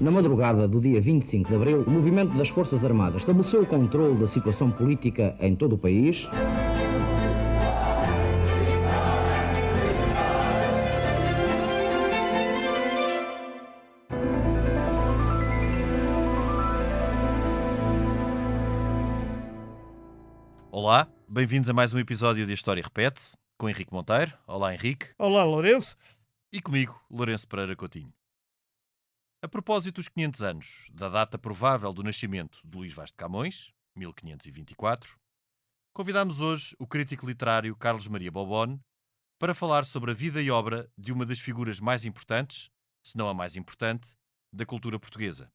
Na madrugada do dia 25 de abril, o movimento das Forças Armadas estabeleceu o controle da situação política em todo o país. Olá, bem-vindos a mais um episódio de A História Repete-se, com Henrique Monteiro. Olá, Henrique. Olá, Lourenço. E comigo, Lourenço Pereira Coutinho. A propósito dos 500 anos da data provável do nascimento de Luís Vaz de Camões, 1524, convidámos hoje o crítico literário Carlos Maria Bobone para falar sobre a vida e obra de uma das figuras mais importantes, se não a mais importante, da cultura portuguesa.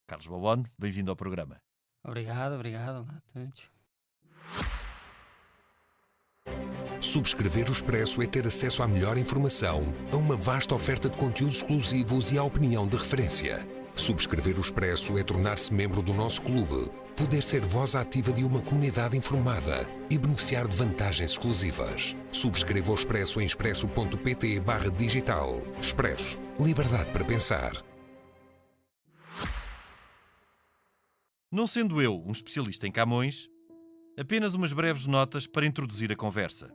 Carlos Bobone, bem-vindo ao programa. Obrigado. Olá a todos. Subscrever o Expresso é ter acesso à melhor informação, a uma vasta oferta de conteúdos exclusivos e à opinião de referência. Subscrever o Expresso é tornar-se membro do nosso clube, poder ser voz ativa de uma comunidade informada e beneficiar de vantagens exclusivas. Subscreva o Expresso em expresso.pt/digital. Expresso. Liberdade para pensar. Não sendo eu um especialista em Camões, apenas umas breves notas para introduzir a conversa.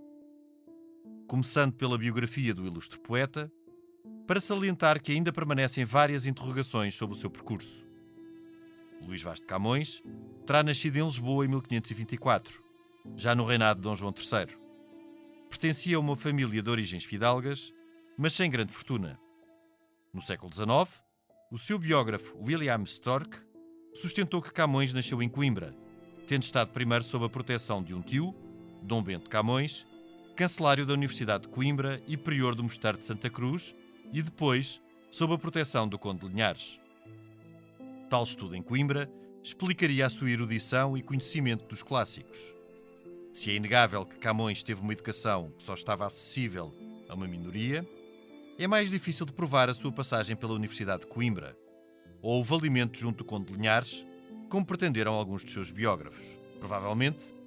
Começando pela biografia do ilustre poeta, para salientar que ainda permanecem várias interrogações sobre o seu percurso. Luís Vaz de Camões terá nascido em Lisboa em 1524, já no reinado de Dom João III. Pertencia a uma família de origens fidalgas, mas sem grande fortuna. No século XIX, o seu biógrafo William Stork sustentou que Camões nasceu em Coimbra, tendo estado primeiro sob a proteção de um tio, Dom Bento de Camões, cancelário da Universidade de Coimbra e prior do Mosteiro de Santa Cruz, e depois sob a proteção do Conde de Linhares. Tal estudo em Coimbra explicaria a sua erudição e conhecimento dos clássicos. Se é inegável que Camões teve uma educação que só estava acessível a uma minoria, é mais difícil de provar a sua passagem pela Universidade de Coimbra, ou o valimento junto do Conde de Linhares, como pretenderam alguns dos seus biógrafos. Provavelmente,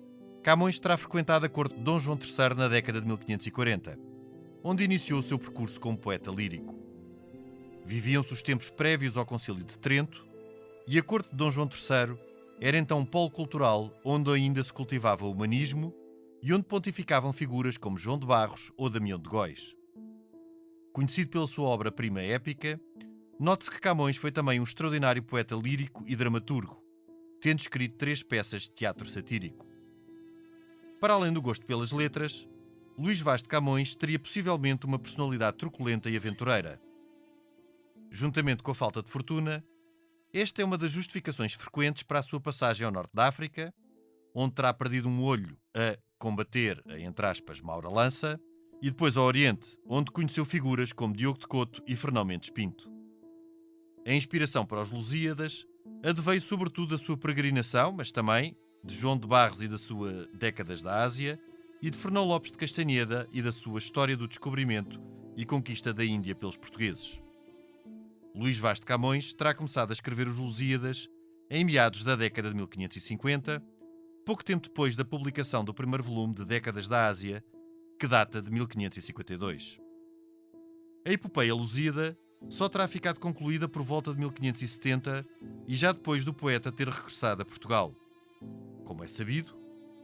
Camões terá frequentado a corte de Dom João III na década de 1540, onde iniciou o seu percurso como poeta lírico. Viviam-se os tempos prévios ao Concílio de Trento, e a corte de Dom João III era então um polo cultural onde ainda se cultivava o humanismo e onde pontificavam figuras como João de Barros ou Damião de Góis. Conhecido pela sua obra-prima épica, note-se que Camões foi também um extraordinário poeta lírico e dramaturgo, tendo escrito 3 peças de teatro satírico. Para além do gosto pelas letras, Luís Vaz de Camões teria possivelmente uma personalidade truculenta e aventureira. Juntamente com a falta de fortuna, esta é uma das justificações frequentes para a sua passagem ao norte da África, onde terá perdido um olho a combater a, entre aspas, Maura Lança, e depois ao Oriente, onde conheceu figuras como Diogo de Coto e Fernão Mendes Pinto. A inspiração para os Lusíadas adveio sobretudo da sua peregrinação, mas também de João de Barros e da sua Décadas da Ásia, e de Fernão Lopes de Castanheda e da sua História do Descobrimento e Conquista da Índia pelos portugueses. Luís Vaz de Camões terá começado a escrever os Lusíadas em meados da década de 1550, pouco tempo depois da publicação do primeiro volume de Décadas da Ásia, que data de 1552. A epopeia Lusíada só terá ficado concluída por volta de 1570 e já depois do poeta ter regressado a Portugal. Como é sabido,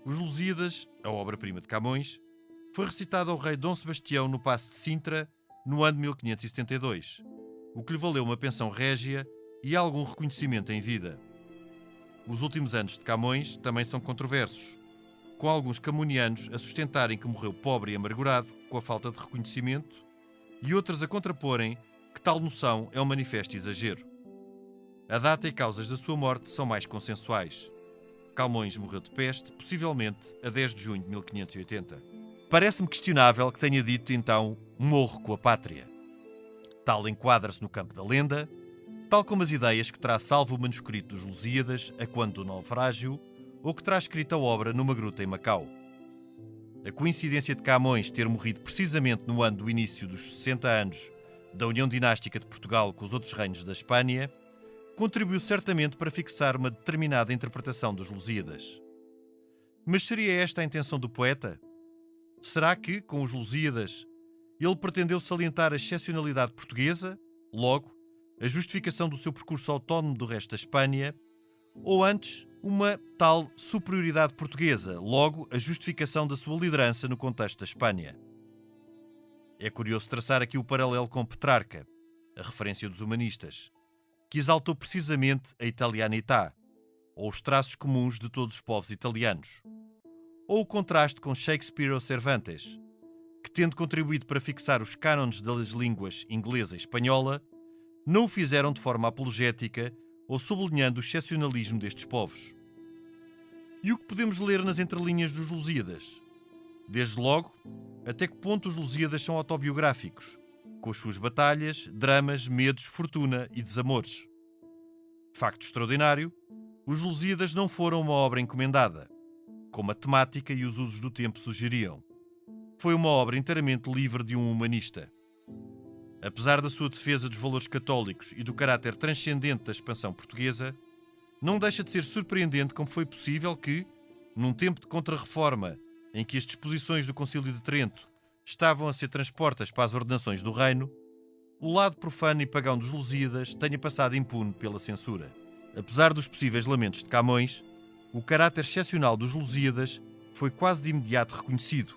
os Lusíadas, a obra-prima de Camões, foi recitado ao rei Dom Sebastião no Paço de Sintra no ano de 1572, o que lhe valeu uma pensão régia e algum reconhecimento em vida. Os últimos anos de Camões também são controversos, com alguns camonianos a sustentarem que morreu pobre e amargurado com a falta de reconhecimento e outros a contraporem que tal noção é um manifesto exagero. A data e causas da sua morte são mais consensuais. Camões morreu de peste, possivelmente a 10 de junho de 1580. Parece-me questionável que tenha dito, então, morro com a pátria. Tal enquadra-se no campo da lenda, tal como as ideias que terá salvo o manuscrito dos Lusíadas a quando do naufrágio, ou que terá escrito a obra numa gruta em Macau. A coincidência de Camões ter morrido precisamente no ano do início dos 60 anos da União Dinástica de Portugal com os outros reinos da Espanha contribuiu certamente para fixar uma determinada interpretação dos Lusíadas. Mas seria esta a intenção do poeta? Será que, com os Lusíadas, ele pretendeu salientar a excepcionalidade portuguesa, logo, a justificação do seu percurso autónomo do resto da Espanha, ou antes, uma tal superioridade portuguesa, logo a justificação da sua liderança no contexto da Espanha. É curioso traçar aqui o paralelo com Petrarca, a referência dos humanistas, que exaltou precisamente a italianità, ou os traços comuns de todos os povos italianos, ou o contraste com Shakespeare ou Cervantes, que, tendo contribuído para fixar os cânones das línguas inglesa e espanhola, não o fizeram de forma apologética ou sublinhando o excepcionalismo destes povos. E o que podemos ler nas entrelinhas dos Lusíadas? Desde logo, até que ponto os Lusíadas são autobiográficos, com as suas batalhas, dramas, medos, fortuna e desamores. Facto extraordinário, os Lusíadas não foram uma obra encomendada, como a temática e os usos do tempo sugeriam. Foi uma obra inteiramente livre de um humanista. Apesar da sua defesa dos valores católicos e do caráter transcendente da expansão portuguesa, não deixa de ser surpreendente como foi possível que, num tempo de contra-reforma em que as disposições do Concílio de Trento estavam a ser transpostas para as ordenações do reino, o lado profano e pagão dos Lusíadas tenha passado impune pela censura. Apesar dos possíveis lamentos de Camões, o caráter excepcional dos Lusíadas foi quase de imediato reconhecido,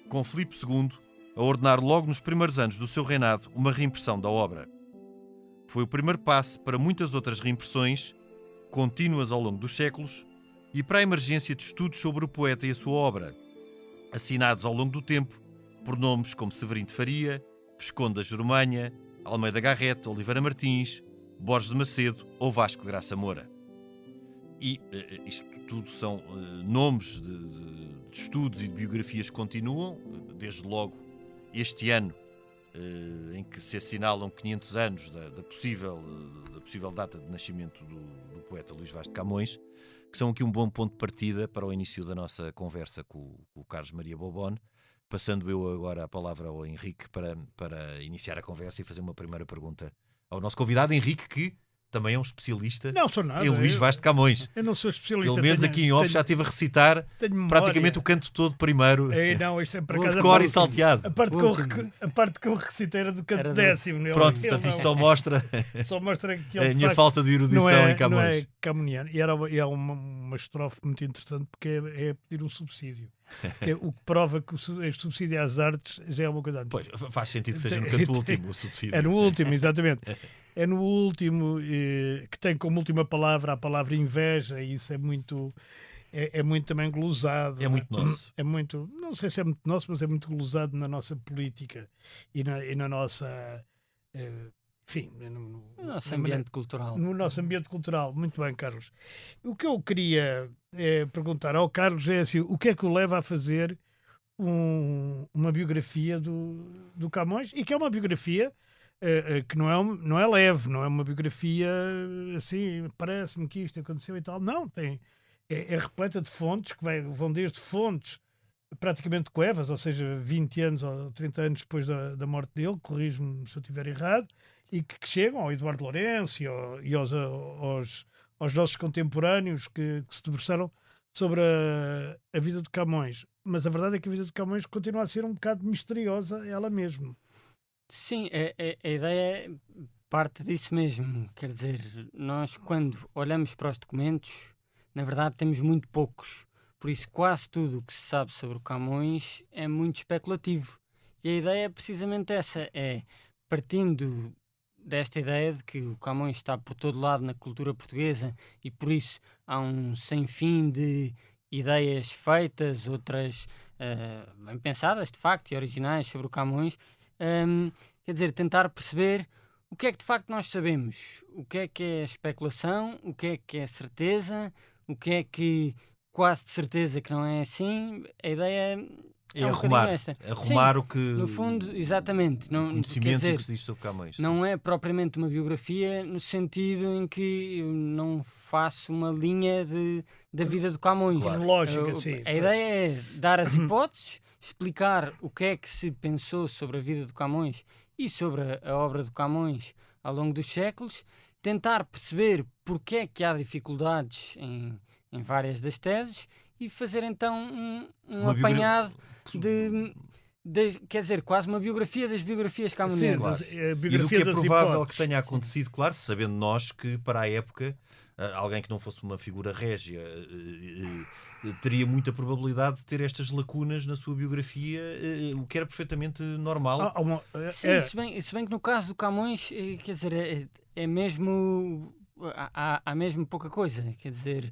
com Filipe II a ordenar logo nos primeiros anos do seu reinado uma reimpressão da obra. Foi o primeiro passo para muitas outras reimpressões, contínuas ao longo dos séculos, e para a emergência de estudos sobre o poeta e a sua obra, assinados ao longo do tempo por nomes como Severino de Faria, Visconde da Jeromanha, Almeida Garrett, Oliveira Martins, Borges de Macedo ou Vasco de Graça Moura. E isto tudo são nomes de estudos e de biografias que continuam, desde logo este ano, em que se assinalam 500 anos da possível data de nascimento do poeta Luís Vaz de Camões, que são aqui um bom ponto de partida para o início da nossa conversa com o Carlos Maria Bobone, passando eu agora a palavra ao Henrique para iniciar a conversa e fazer uma primeira pergunta ao nosso convidado, Henrique, que também é um especialista não sou nada, em Luís Vaz de Camões. Eu não sou especialista. Pelo menos aqui em off já estive a recitar praticamente o canto todo primeiro, não, isto é para casa de cor e salteado. A parte que eu recitei era do canto décimo. Pronto, portanto isto só mostra que a minha falta de erudição em Camões. Não é camoniano. E é uma estrofe muito interessante porque é pedir um subsídio. O que prova que o subsídio às artes já é uma coisa antiga. Pois, faz sentido que seja no canto último o subsídio. É no último, exatamente. É no último, que tem como última palavra a palavra inveja, e isso é muito também glosado. É muito nosso. É muito, não sei se é muito nosso, mas é muito glosado na nossa política e na nossa... enfim, no nosso ambiente cultural. No nosso ambiente cultural. Muito bem, Carlos. O que eu queria perguntar ao Carlos é assim, o que é que o leva a fazer uma biografia do Camões, e que é uma biografia que não é leve, não é uma biografia assim, parece-me que isto aconteceu e tal. Não, é repleta de fontes, que vão desde fontes praticamente coevas, ou seja, 20 anos ou 30 anos depois da morte dele, corrijo-me se eu estiver errado, e que chegam ao Eduardo Lourenço e aos nossos contemporâneos que se debruçaram sobre a vida de Camões. Mas a verdade é que a vida de Camões continua a ser um bocado misteriosa ela mesma. Sim, a ideia parte disso mesmo. Quer dizer, nós quando olhamos para os documentos, na verdade temos muito poucos. Por isso quase tudo o que se sabe sobre o Camões é muito especulativo. E a ideia é precisamente essa, partindo desta ideia de que o Camões está por todo lado na cultura portuguesa e por isso há um sem fim de ideias feitas, outras bem pensadas de facto e originais sobre o Camões. Quer dizer, tentar perceber o que é que de facto nós sabemos, o que é especulação, o que é certeza, o que é que quase de certeza que não é assim. A ideia é arrumar Sim, o que... No fundo, exatamente. Não, conhecimento, quer dizer, que se diz sobre Camões. não é propriamente uma biografia no sentido em que eu não faço uma linha da vida do Camões. Claro. Lógica, sim. A ideia é dar as hipóteses, explicar o que é que se pensou sobre a vida do Camões e sobre a obra do Camões ao longo dos séculos, tentar perceber porque é que há dificuldades em várias das teses e fazer então um apanhado quer dizer, quase uma biografia das biografias camonianas. Claro. A E do biografia que é das provável hipóteses. que tenha acontecido, claro, sabendo nós que para a época alguém que não fosse uma figura régia teria muita probabilidade de ter estas lacunas na sua biografia, o que era perfeitamente normal. Sim, se bem que no caso do Camões, quer dizer, é mesmo. Há mesmo pouca coisa, quer dizer,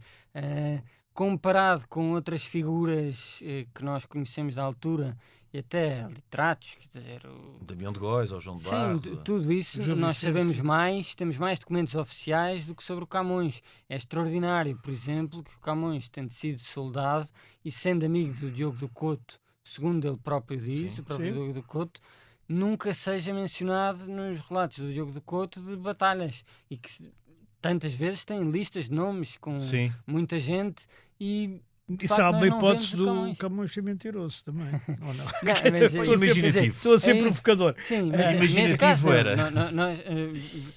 comparado com outras figuras que nós conhecemos da altura e até literatos, quer dizer, Damião de Góis ou João de sim, Barro. tudo isso João nós Vicente, sabemos sim. mais, temos mais documentos oficiais do que sobre o Camões. É extraordinário, por exemplo, que o Camões, tendo sido soldado e sendo amigo do Diogo do Couto, segundo ele próprio diz, Sim, o próprio sim. Diogo do Couto, nunca seja mencionado nos relatos do Diogo do Couto de batalhas e que tantas vezes tem listas de nomes com Sim. muita gente e de Isso facto, há nós uma não hipótese vemos o do Camões. Camões ser mentiroso também. Ou não? Não, mas, Imaginativo. Estou a ser É, provocador. sim, mas Imaginativo nesse caso, era.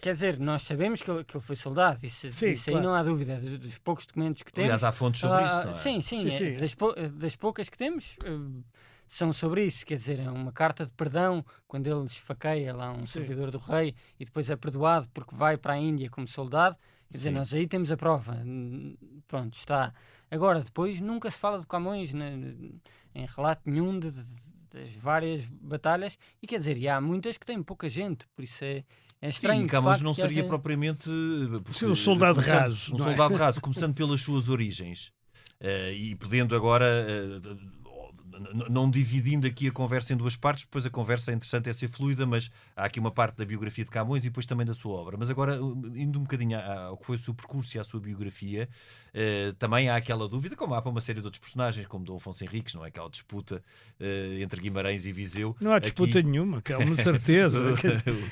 quer dizer, nós sabemos que ele foi soldado, isso Sim, aí claro. não há dúvida, dos poucos documentos que temos. Aliás, há fontes sobre isso, não é? Sim, Sim, sim. das poucas que temos são sobre isso, quer dizer, é uma carta de perdão quando ele esfaqueia lá um Sim. servidor do rei e depois é perdoado porque vai para a Índia como soldado. Quer dizer, Sim. nós aí temos a prova. Pronto, está. Agora, depois, nunca se fala de Camões em relato nenhum das várias batalhas. E quer dizer, e há muitas que têm pouca gente, por isso é estranho. Sim, de Camões facto, não que seria haja- propriamente Sim, um soldado começando- raso, Um não é? soldado raso, começando pelas suas origens e podendo agora. Não dividindo aqui a conversa em duas partes, depois a conversa é interessante, é ser fluida, mas há aqui uma parte da biografia de Camões e depois também da sua obra. Mas agora, indo um bocadinho ao que foi o seu percurso e à sua biografia, também há aquela dúvida, como há para uma série de outros personagens, como Dom Afonso Henriques, não é? Aquela disputa entre Guimarães e Viseu. Não há disputa Aqui- nenhuma, que é uma certeza.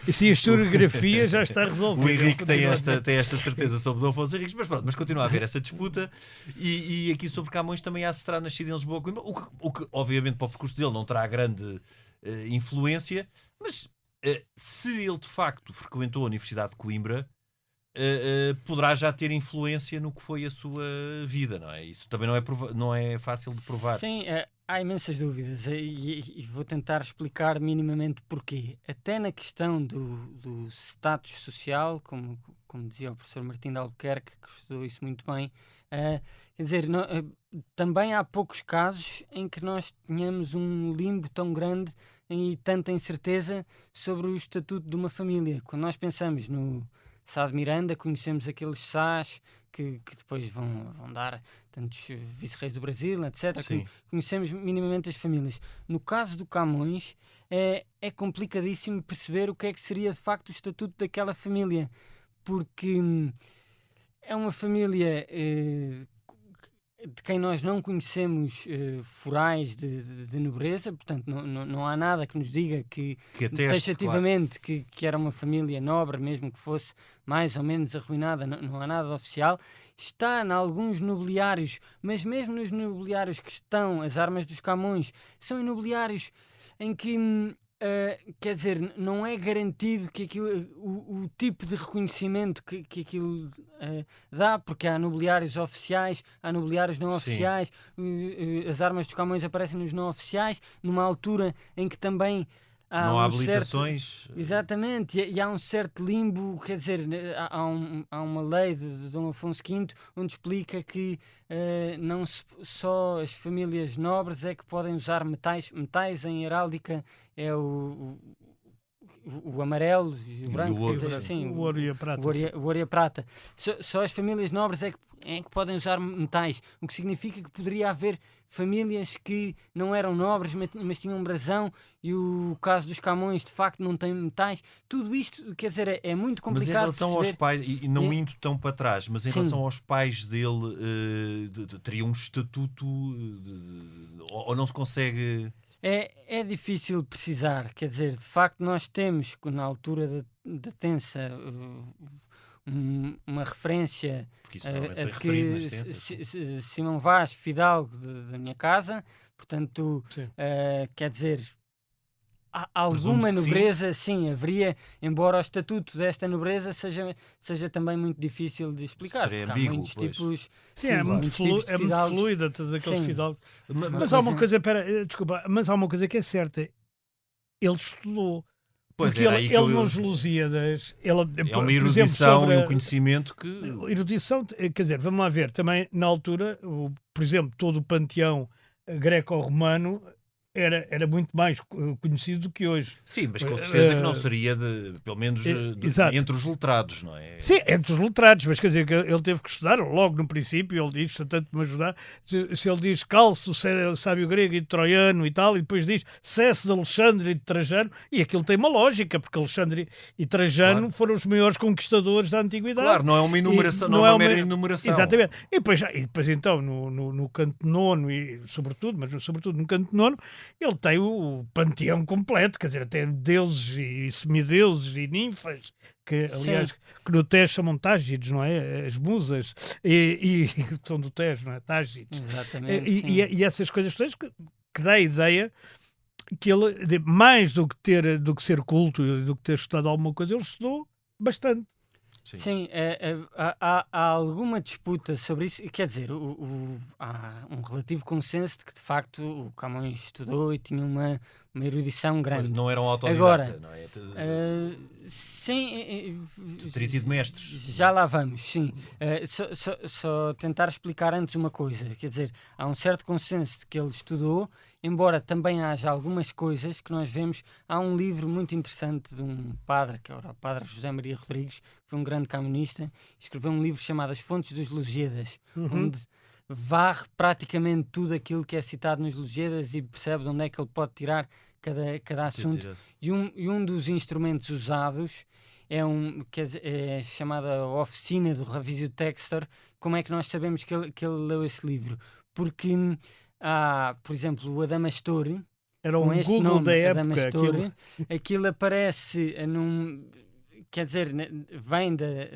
E se a historiografia já está resolvida. O Henrique tem esta certeza sobre Dom Afonso Henriques, mas pronto, mas continua a haver essa disputa. E aqui sobre Camões também há se terá nascido em Lisboa, Coimbra, o que obviamente para o percurso dele não terá grande influência, mas se ele de facto frequentou a Universidade de Coimbra, poderá já ter influência no que foi a sua vida, não é? Isso também não é fácil de provar. Sim, há imensas dúvidas e vou tentar explicar minimamente porquê. Até na questão do status social, como dizia o professor Martim de Albuquerque, que estudou isso muito bem, quer dizer, também há poucos casos em que nós tenhamos um limbo tão grande e tanta incerteza sobre o estatuto de uma família. Quando nós pensamos no Sá de Miranda, conhecemos aqueles Sás que depois vão dar tantos vice-reis do Brasil, etc. Sim. Conhecemos minimamente as famílias. No caso do Camões, é complicadíssimo perceber o que é que seria de facto o estatuto daquela família, porque é uma família de quem nós não conhecemos forais de nobreza, portanto não há nada que nos diga que ateste, taxativamente que era uma família nobre, mesmo que fosse mais ou menos arruinada, não há nada oficial. Está em alguns nobiliários, mas mesmo nos nobiliários que estão, as armas dos Camões, são imobiliários em que quer dizer, não é garantido que aquilo, o tipo de reconhecimento que aquilo dá, porque há nobiliários oficiais, há nobiliários não Sim. oficiais, as armas dos Camões aparecem nos não oficiais, numa altura em que também Não há um certo... habilitações. Exatamente, e há um certo limbo, quer dizer, há uma lei de Dom Afonso V onde explica que só as famílias nobres é que podem usar metais em heráldica, é o amarelo e o branco, o ouro, quer dizer, sim. assim, O ouro e a prata. o ouro e a prata. Só as famílias nobres é que podem usar metais, o que significa que poderia haver famílias que não eram nobres, mas tinham brasão, e o caso dos Camões de facto não tem metais. Tudo isto, quer dizer, é muito Mas em complicado relação de aos perceber. pais, e não indo tão para trás, mas em Sim. relação aos pais dele, teria um estatuto ou não se consegue. É difícil precisar, quer dizer, de facto nós temos, na altura da Tença, uma referência Porque isso normalmente a foi referido nas que tensas. Simão Vaz, fidalgo da minha casa, portanto, Sim. quer dizer, alguma Presume-se que sim. nobreza, sim, haveria, embora o estatuto desta nobreza seja também muito difícil de explicar, Seria porque há ambíguo, muitos pois. tipos, Sim, é muito, muitos tipos de é muito fidalgos. fluida, todos aqueles Sim. fidalgos. Ma- Mas ma- há uma coisa, desculpa, mas há uma coisa que é certa. Ele estudou. Pois, Porque era ele, aí que ele eu- nos Lusíadas, ele, É por uma exemplo, erudição sobre e um conhecimento que... erudição, quer dizer, vamos lá ver, também na altura, por exemplo, todo o panteão greco-romano era muito mais conhecido do que hoje. Sim, mas com certeza que não Eh, seria, pelo menos, exato. entre os letrados, não é? Sim, entre os letrados, mas quer dizer que ele teve que estudar logo no princípio. Ele diz, se tanto me ajudar, se ele diz Calço, sábio grego e troiano e tal, e depois diz Cesse de Alexandre e de Trajano, e aquilo tem uma lógica, porque Alexandre e Trajano Claro. foram os maiores conquistadores da antiguidade. Claro, não é uma enumeração, E não é uma mera enumeração. Exatamente. E depois então, no canto nono, e sobretudo no canto nono, ele tem o panteão completo, quer dizer, até deuses e semideuses e ninfas, que aliás, que no Tejo chamam Tágides, não é? As musas, e são do Tejo, não é? Tágides. Exatamente, E essas coisas todas que dá a ideia que ele, mais do que ser culto e do que ter estudado alguma coisa, ele estudou bastante. Sim, há alguma disputa sobre isso. Quer dizer, há um relativo consenso de que, de facto, o Camões estudou e tinha uma erudição grande. Não era um autodidata, Agora, não é? sim, Teria tido mestres. já lá vamos, sim. Só tentar explicar antes uma coisa. Quer dizer, há um certo consenso de que ele estudou, embora também haja algumas coisas que nós vemos. Há um livro muito interessante de um padre, que era o padre José Maria Rodrigues, que foi um grande camonista, escreveu um livro chamado As Fontes dos Lusíadas, onde varre praticamente tudo aquilo que é citado nos Lusíadas e percebe de onde é que ele pode tirar cada assunto. E um dos instrumentos usados é chamada Oficina do Ravisio Textor. Como é que nós sabemos que ele leu esse livro? Porque há, por exemplo, o Adamastor, Era com um este Google nome, da época. Adamastor, aquilo aparece num... Quer dizer, vem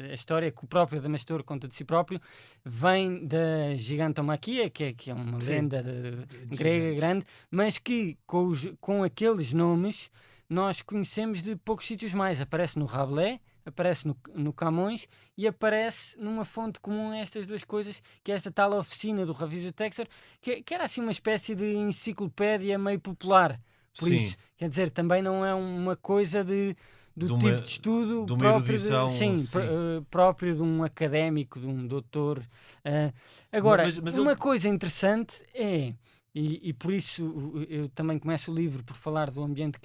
a história que o próprio Adamastor conta de si próprio, vem da Gigantomaquia, que é uma lenda grega grande, mas que com aqueles nomes nós conhecemos de poucos sítios mais. Aparece no Rabelais, aparece no Camões e aparece numa fonte comum a estas duas coisas, que é esta tal Oficina do Ravisio Textor, que era assim uma espécie de enciclopédia meio popular. Por Sim. isso, quer dizer, também não é uma coisa do De tipo uma- de estudo de uma próprio erudição, sim, sim. próprio de um académico, de um doutor. Agora, Mas uma ele- coisa interessante é, e por isso eu também começo o livro por falar do ambiente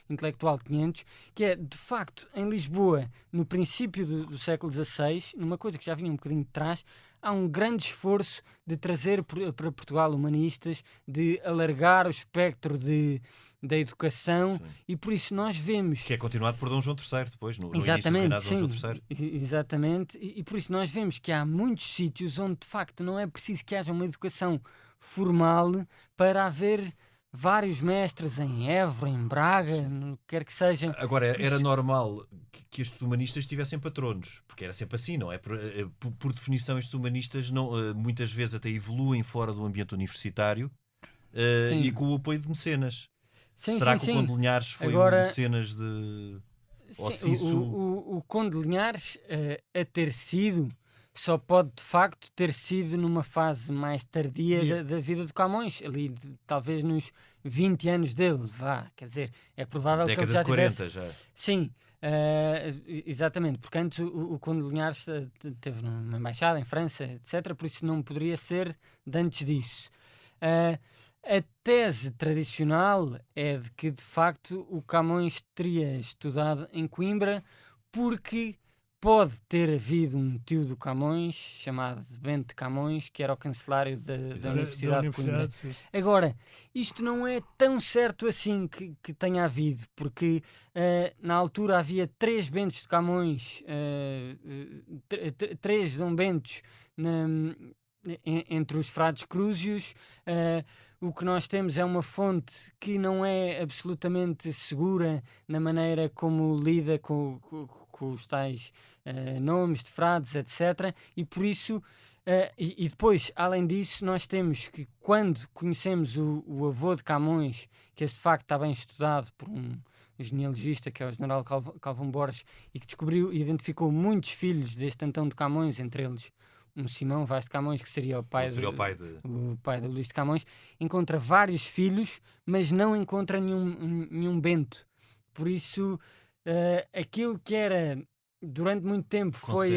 intelectual de 500, que é, de facto, em Lisboa, no princípio do século XVI, numa coisa que já vinha um bocadinho de trás, há um grande esforço de trazer para Portugal humanistas, de alargar o espectro da educação, Sim. e por isso nós vemos... Que é continuado por Dom João III depois, no início do Exatamente, reinado de sim, Dom João III. exatamente, e por isso nós vemos que há muitos sítios onde de facto não é preciso que haja uma educação formal para haver vários mestres em Évora, em Braga, no que quer que seja. Agora, era normal que estes humanistas tivessem patronos, porque era sempre assim, não é? Por definição, estes humanistas muitas vezes até evoluem fora do ambiente universitário Sim. e com o apoio de mecenas. Sim, Será sim, que o sim. Conde de Linhares foi Agora- um mecenas de... Ou se Sim, isso- o Conde de Linhares, a ter sido, só pode de facto ter sido numa fase mais tardia da vida do Camões, ali talvez nos 20 anos dele, vá, quer dizer, é provável que ele década já de 40 tivesse... já. Sim, exatamente, porque antes o Conde de Linhares teve uma embaixada em França, etc., por isso não poderia ser de antes disso. A tese tradicional é de que, de facto, o Camões teria estudado em Coimbra porque pode ter havido um tio do Camões, chamado Bento de Camões, que era o cancelário da Universidade de Coimbra. sim. Agora, isto não é tão certo assim que tenha havido, porque na altura havia 3 Bentos de Camões, 3 Dom Bentos entre os frades crúzios. O que nós temos é uma fonte que não é absolutamente segura na maneira como lida com os tais nomes de frades, etc. E por isso E depois, além disso, nós temos que, quando conhecemos o avô de Camões, que este facto está bem estudado por um genealogista, que é o general Calvão Borges, e que descobriu e identificou muitos filhos deste Antão de Camões, entre eles um Simão Vaz de Camões, que seria o pai, o pai de Luís de Camões, encontra vários filhos, mas não encontra nenhum Bento. Por isso, aquilo que era durante muito tempo foi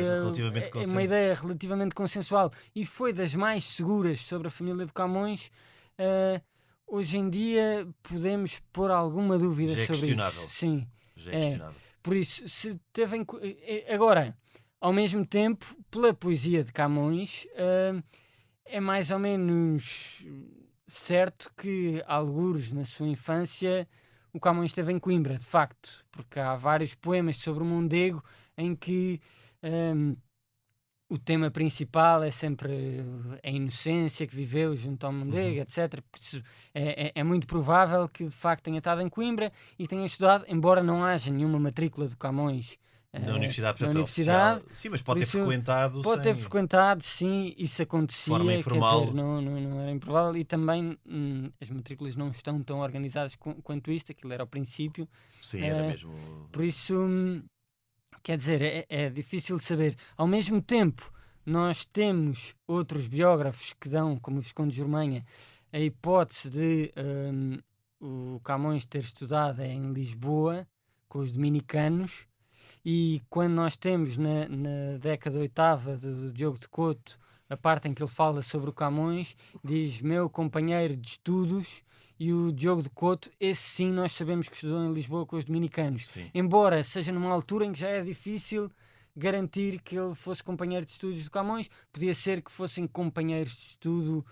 uma ideia relativamente consensual e foi das mais seguras sobre a família de Camões, hoje em dia podemos pôr alguma dúvida sobre isso. Sim. Já é questionável. Por isso, se teve agora, ao mesmo tempo, pela poesia de Camões, é mais ou menos certo que, algures na sua infância, o Camões esteve em Coimbra, de facto, porque há vários poemas sobre o Mondego em que o tema principal é sempre a inocência que viveu junto ao Mondego, etc. Por isso, é muito provável que de facto tenha estado em Coimbra e tenha estudado, embora não haja nenhuma matrícula do Camões na universidade, portanto, universidade. Oficial. Sim, mas pode ter frequentado. Ter frequentado, sim, isso acontecia. Forma informal. Quer dizer, não era improvável. E também as matrículas não estão tão organizadas quanto isto, aquilo era ao princípio. Sim, era mesmo. Por isso, quer dizer, é difícil de saber. Ao mesmo tempo, nós temos outros biógrafos que dão, como o Visconde de Jormanha, a hipótese de o Camões ter estudado em Lisboa com os dominicanos. E quando nós temos na década oitava do Diogo de Couto a parte em que ele fala sobre o Camões, diz meu companheiro de estudos, e o Diogo de Couto, esse sim nós sabemos que estudou em Lisboa com os dominicanos. Sim. Embora seja numa altura em que já é difícil garantir que ele fosse companheiro de estudos do Camões, podia ser que fossem companheiros de estudo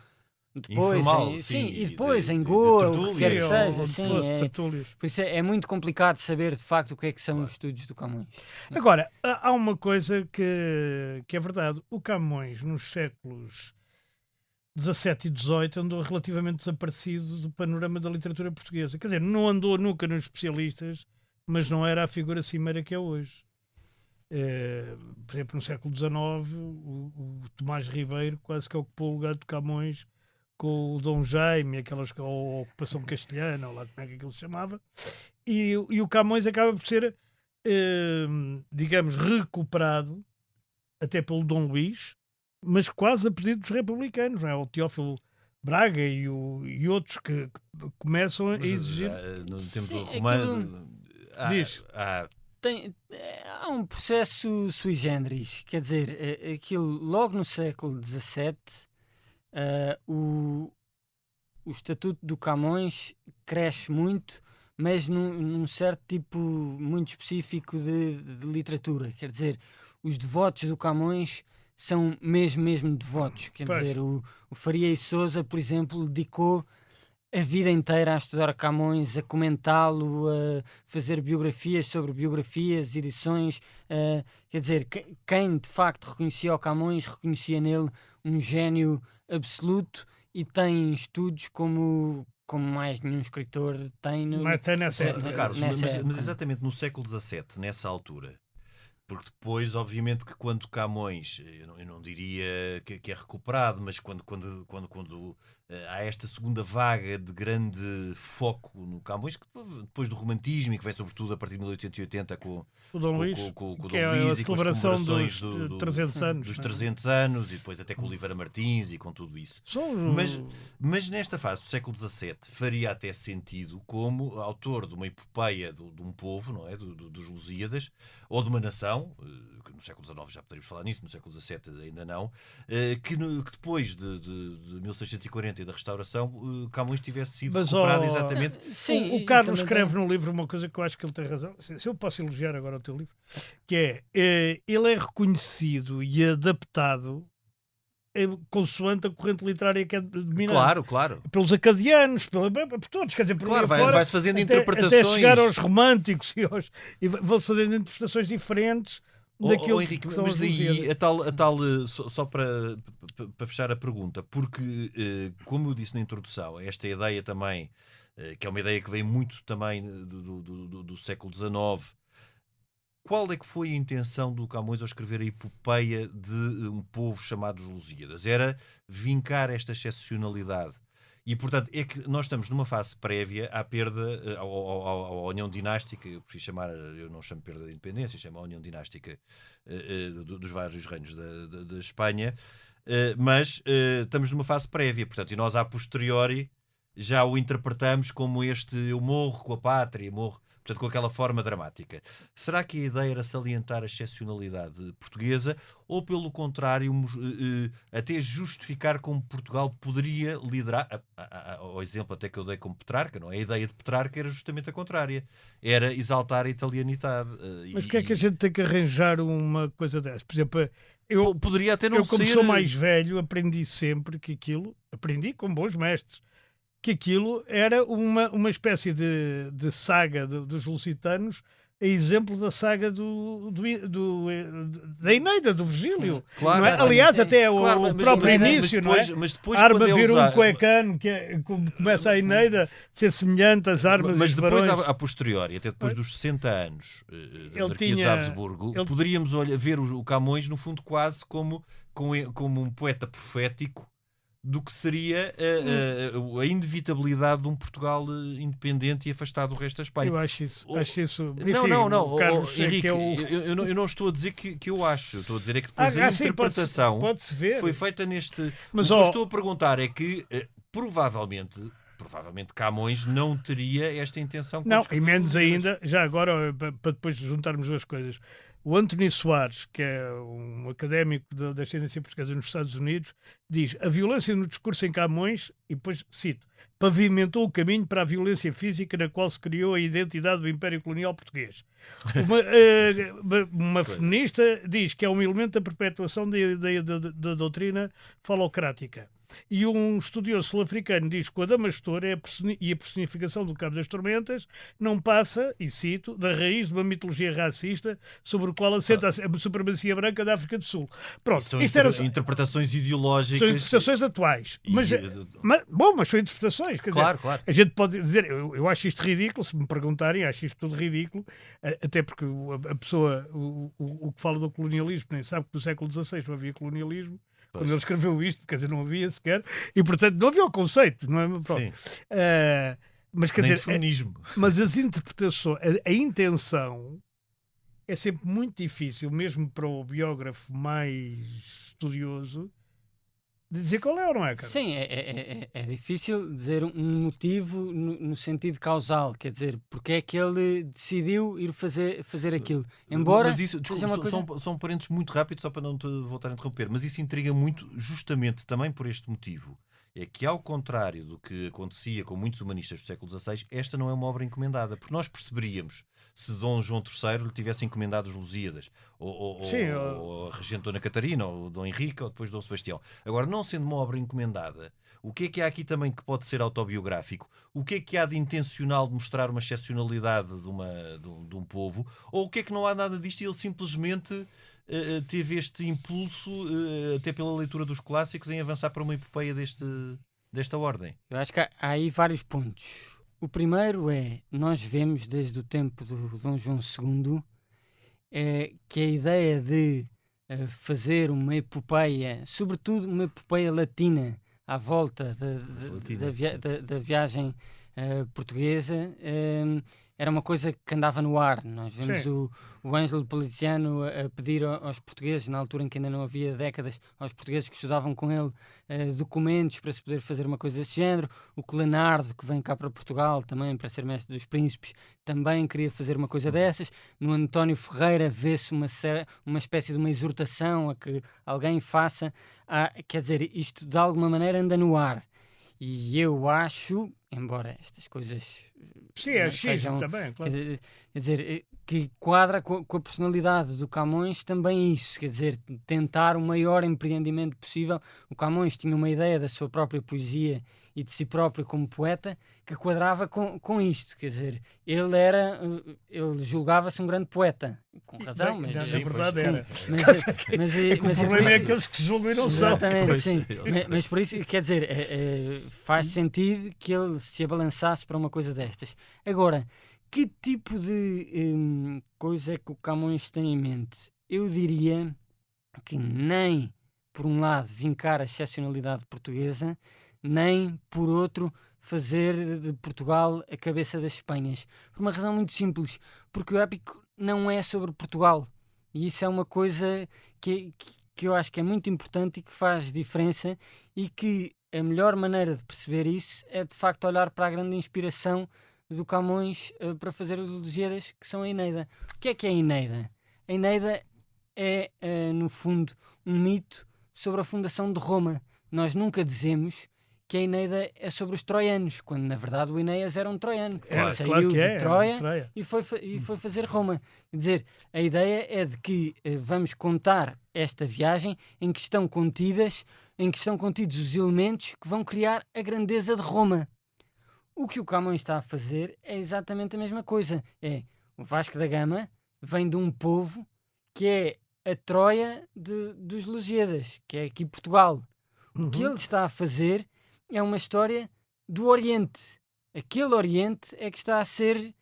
depois, informal, e depois em Goa, o que quer que seja. Sim, por isso é muito complicado saber de facto o que é que são os estudos do Camões. Agora, há uma coisa que é verdade. O Camões, nos séculos XVII e XVIII, andou relativamente desaparecido do panorama da literatura portuguesa. Quer dizer, não andou nunca nos especialistas, mas não era a figura cimeira que é hoje. Por exemplo, no século XIX, o Tomás Ribeiro quase que ocupou o lugar de Camões com o Dom Jaime, a ocupação castelhana, ou lá como é que aquilo se chamava, e o Camões acaba por ser, digamos, recuperado até pelo Dom Luís, mas quase a pedido dos republicanos, não é? O Teófilo Braga e outros que começam a exigir... No tempo do Romano... Diz. Há um processo sui generis, quer dizer, aquilo logo no século XVII, o Estatuto do Camões cresce muito, mas num certo tipo muito específico de literatura. Quer dizer, os devotos do Camões são mesmo devotos. Quer dizer, o Faria e Sousa, por exemplo, dedicou a vida inteira a estudar Camões, a comentá-lo, a fazer biografias sobre biografias, edições. Quer dizer, quem de facto reconhecia o Camões, reconhecia nele um gênio absoluto, e tem estudos como mais nenhum escritor tem nessa época. Carlos, mas exatamente no século XVII, nessa altura, porque depois, obviamente, que quando Camões, eu não diria que é recuperado, mas quando há esta segunda vaga de grande foco no Camões, que depois do romantismo, e que vem sobretudo a partir de 1880 com o Dom Luís, que é a celebração dos 300 anos. Dos 300 anos, e depois até com Oliveira Martins e com tudo isso. Mas nesta fase do século XVII faria até sentido como autor de uma epopeia de um povo, não é? Dos Lusíadas, ou de uma nação, que no século XIX já poderíamos falar nisso, no século XVII ainda não, que depois de 1640 e da restauração, Camões tivesse sido recuperado exatamente. Sim, o Carlos escreve no livro uma coisa que eu acho que ele tem razão, se eu posso elogiar agora o teu livro, que ele é reconhecido e adaptado consoante a corrente literária que é dominante. Claro. Pelos acadianos, por todos, quer dizer, vai-se fazendo interpretações. Até chegar aos românticos e vão-se fazendo interpretações diferentes daquilo Henrique, que são mas os daí Lusíadas. só para fechar a pergunta, porque, como eu disse na introdução, esta ideia também, que é uma ideia que vem muito também do século XIX, qual é que foi a intenção do Camões ao escrever a epopeia de um povo chamado os Lusíadas? Era vincar esta excepcionalidade. E, portanto, é que nós estamos numa fase prévia à perda, à União Dinástica, eu não chamo perda da independência, chamo a União Dinástica dos vários reinos da Espanha, mas estamos numa fase prévia, portanto, e nós, a posteriori, já o interpretamos como eu morro com a pátria, morro, portanto, com aquela forma dramática. Será que a ideia era salientar a excepcionalidade portuguesa ou, pelo contrário, até justificar como Portugal poderia liderar, ao exemplo até que eu dei como Petrarca, não é? A ideia de Petrarca era justamente a contrária. Era exaltar a italianidade. Mas que é que a gente tem que arranjar uma coisa dessa? Por exemplo, poderia até não como ser... sou mais velho, aprendi sempre que aprendi com bons mestres, que aquilo era uma espécie de saga dos lusitanos, a exemplo da saga da Eneida, do Virgílio. Sim, claro, não é? Aliás, até claro, o próprio início, depois, não é? Mas depois, Arma quando vir usar... um cuecano, começa a Eneida, ser semelhante às armas mas dos depois, barões. a posteriori, até depois dos 60 anos da monarquia de tinha- Habsburgo, poderíamos ver o Camões, no fundo, quase como um poeta profético do que seria a inevitabilidade de um Portugal independente e afastado do resto da Espanha. Eu acho isso. Não, Carlos, Henrique, é eu não estou a dizer que eu acho, eu estou a dizer é que depois a interpretação pode-se ver. foi feita neste... Mas, o que eu estou a perguntar é que, provavelmente Camões não teria esta intenção. Não, e menos ainda, já agora, para depois juntarmos duas coisas. O Anthony Soares, que é um académico da ascendência portuguesa nos Estados Unidos, diz: a violência no discurso em Camões, e depois cito, pavimentou o caminho para a violência física na qual se criou a identidade do Império Colonial Português. Uma feminista diz que é um elemento da perpetuação da doutrina falocrática. E um estudioso sul-africano diz que o Adamastor e a personificação do Cabo das Tormentas não passa, e cito, da raiz de uma mitologia racista sobre o qual assenta a supremacia branca da África do Sul. Pronto, são interpretações ideológicas. São interpretações atuais. Mas são interpretações. Quer dizer, Claro. A gente pode dizer, eu acho isto ridículo, se me perguntarem, acho isto tudo ridículo, até porque a pessoa, o que fala do colonialismo, nem sabe que no século XVI não havia colonialismo. Quando ele escreveu isto, quer dizer, não havia sequer, e portanto não havia o conceito, não é? Pronto. Mas quer Nem dizer, de feminismo. mas as interpretações, a intenção é sempre muito difícil, mesmo para o biógrafo mais estudioso, de dizer qual é ou não é, cara? Sim, é difícil dizer um motivo no sentido causal, quer dizer, porque é que ele decidiu ir fazer aquilo. Embora mas isso, desculpa, seja uma coisa... são parênteses muito rápidos, só para não te voltar a interromper, mas isso intriga muito justamente também por este motivo. É que, ao contrário do que acontecia com muitos humanistas do século XVI, esta não é uma obra encomendada, porque nós perceberíamos se Dom João III lhe tivesse encomendado os Lusíadas, ou a regente Dona Catarina, ou Dom Henrique, ou depois Dom Sebastião. Agora, não sendo uma obra encomendada, o que é que há aqui também que pode ser autobiográfico? O que é que há de intencional de mostrar uma excepcionalidade de um povo? Ou o que é que não há nada disto e ele simplesmente teve este impulso, até pela leitura dos clássicos, em avançar para uma epopeia desta ordem? Eu acho que há aí vários pontos. O primeiro é, nós vemos desde o tempo do Dom João II que a ideia de fazer uma epopeia, sobretudo uma epopeia latina, à volta da viagem portuguesa, era uma coisa que andava no ar. Nós vemos o Ângelo Poliziano a pedir aos portugueses, na altura em que ainda não havia décadas, aos portugueses que estudavam com ele documentos para se poder fazer uma coisa desse género. O Clenardo, que vem cá para Portugal também para ser mestre dos príncipes, também queria fazer uma coisa dessas. No António Ferreira vê-se uma espécie de uma exortação a que alguém faça. Quer dizer, isto de alguma maneira anda no ar. E eu acho, embora estas coisas... Sim, é sejam também, claro. Quer dizer, que quadra com a personalidade do Camões também isso, quer dizer, tentar o maior empreendimento possível. O Camões tinha uma ideia da sua própria poesia e de si próprio como poeta que quadrava com isto, quer dizer, ele julgava-se um grande poeta, com razão, mas na verdade era. Mas o problema é aqueles que se julgam e não são. Exatamente, sim. Mas por isso, quer dizer, faz sentido que ele se abalançasse para uma coisa destas. Agora, Que tipo de coisa é que o Camões tem em mente? Eu diria que nem, por um lado, vincar a excepcionalidade portuguesa, nem, por outro, fazer de Portugal a cabeça das Espanhas. Por uma razão muito simples, porque o épico não é sobre Portugal. E isso é uma coisa que eu acho que é muito importante e que faz diferença, e que a melhor maneira de perceber isso é, de facto, olhar para a grande inspiração do Camões para fazer os Lusíadas, que são a Eneida. O que é a Eneida? A Eneida é, no fundo, um mito sobre a fundação de Roma. Nós nunca dizemos que a Eneida é sobre os troianos, quando na verdade o Enéas era um troiano. Saiu de Troia e foi fazer Roma. Quer dizer, a ideia é de que vamos contar esta viagem em que estão contidos os elementos que vão criar a grandeza de Roma. O que o Camões está a fazer é exatamente a mesma coisa. É, o Vasco da Gama vem de um povo que é a Troia dos Lusíadas, que é aqui Portugal. O que ele está a fazer é uma história do Oriente. Aquele Oriente é que está a ser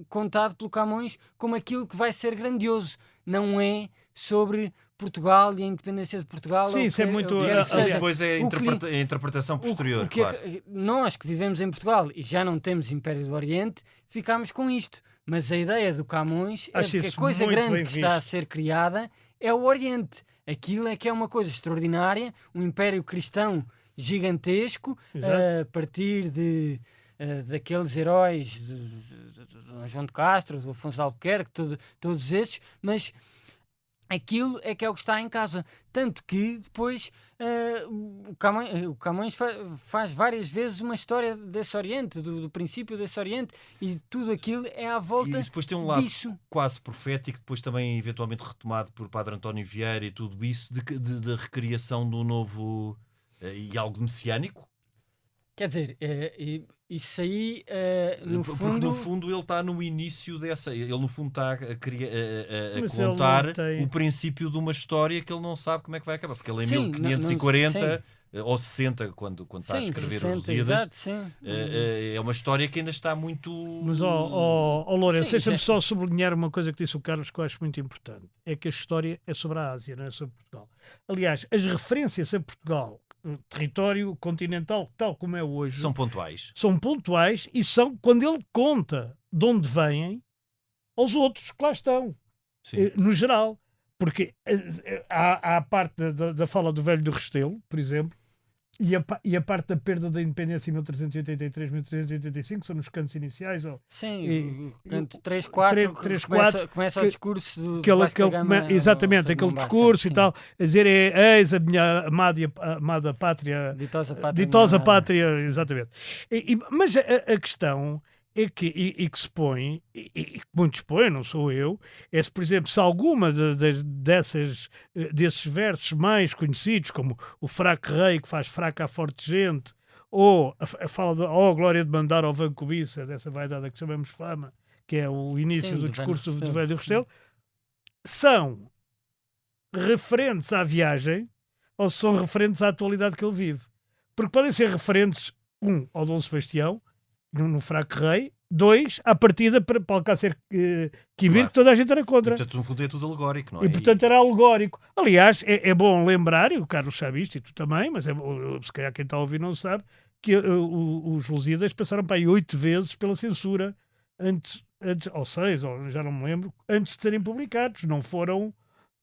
contado pelo Camões como aquilo que vai ser grandioso. Não é sobre Portugal e a independência de Portugal. Sim, isso é muito... Isso depois é a interpretação posterior, claro. Nós que vivemos em Portugal e já não temos Império do Oriente, ficámos com isto. Mas a ideia do Camões é que a coisa grande que está a ser criada é o Oriente. Aquilo é que é uma coisa extraordinária, um Império cristão gigantesco, a partir daqueles heróis de João de Castro, do Afonso de Albuquerque, todos esses, mas aquilo é que é o que está em causa. Tanto que depois o Camões faz várias vezes uma história desse Oriente, do princípio desse Oriente, e tudo aquilo é à volta disso. E depois tem um lado quase profético, depois também eventualmente retomado por Padre António Vieira e tudo isso, de recriação do novo... e algo messiânico? Quer dizer, isso aí, no fundo... Porque no fundo ele está no início dessa... Ele no fundo está a contar o princípio de uma história que ele não sabe como é que vai acabar. Porque ele em 1540 ou 60, quando está a escrever os Lusíadas, é uma história que ainda está muito... Mas, Lourenço, deixa-me só sublinhar uma coisa que disse o Carlos que eu acho muito importante. É que a história é sobre a Ásia, não é sobre Portugal. Aliás, as referências a Portugal, território continental tal como é hoje, são pontuais. São pontuais e são quando ele conta de onde vêm aos outros que lá estão, no geral. Porque há a parte da fala do Velho do Restelo, por exemplo, e a parte da perda da independência em 1383, 1385, são nos cantos iniciais. Sim, o canto 3, 4, começa o discurso do Vasco da Gama. Exatamente, aquele discurso e tal, a dizer eis a minha amada pátria, ditosa pátria, exatamente. Mas a questão é que se põe, e que muitos põem, não sou eu, é se, por exemplo, se alguma desses versos mais conhecidos, como o fraco rei que faz fraca a forte gente, ou a fala de glória de mandar ao Van Cobiça, dessa vaidade a que chamamos fama, que é o início do discurso do Velho do Restelo, são referentes à viagem ou são referentes à atualidade que ele vive. Porque podem ser referentes, ao Dom Sebastião, no fraco rei, 2, à partida para Alcácer Quibir, que toda a gente era contra. E, portanto, no fundo é tudo alegórico, não é? E, portanto, era alegórico. Aliás, é bom lembrar, e o Carlos sabe isto, e tu também, mas se calhar quem está a ouvir não sabe, que os Lusíadas passaram para aí 8 vezes pela censura, antes, ou 6, ou já não me lembro, antes de serem publicados. Não foram...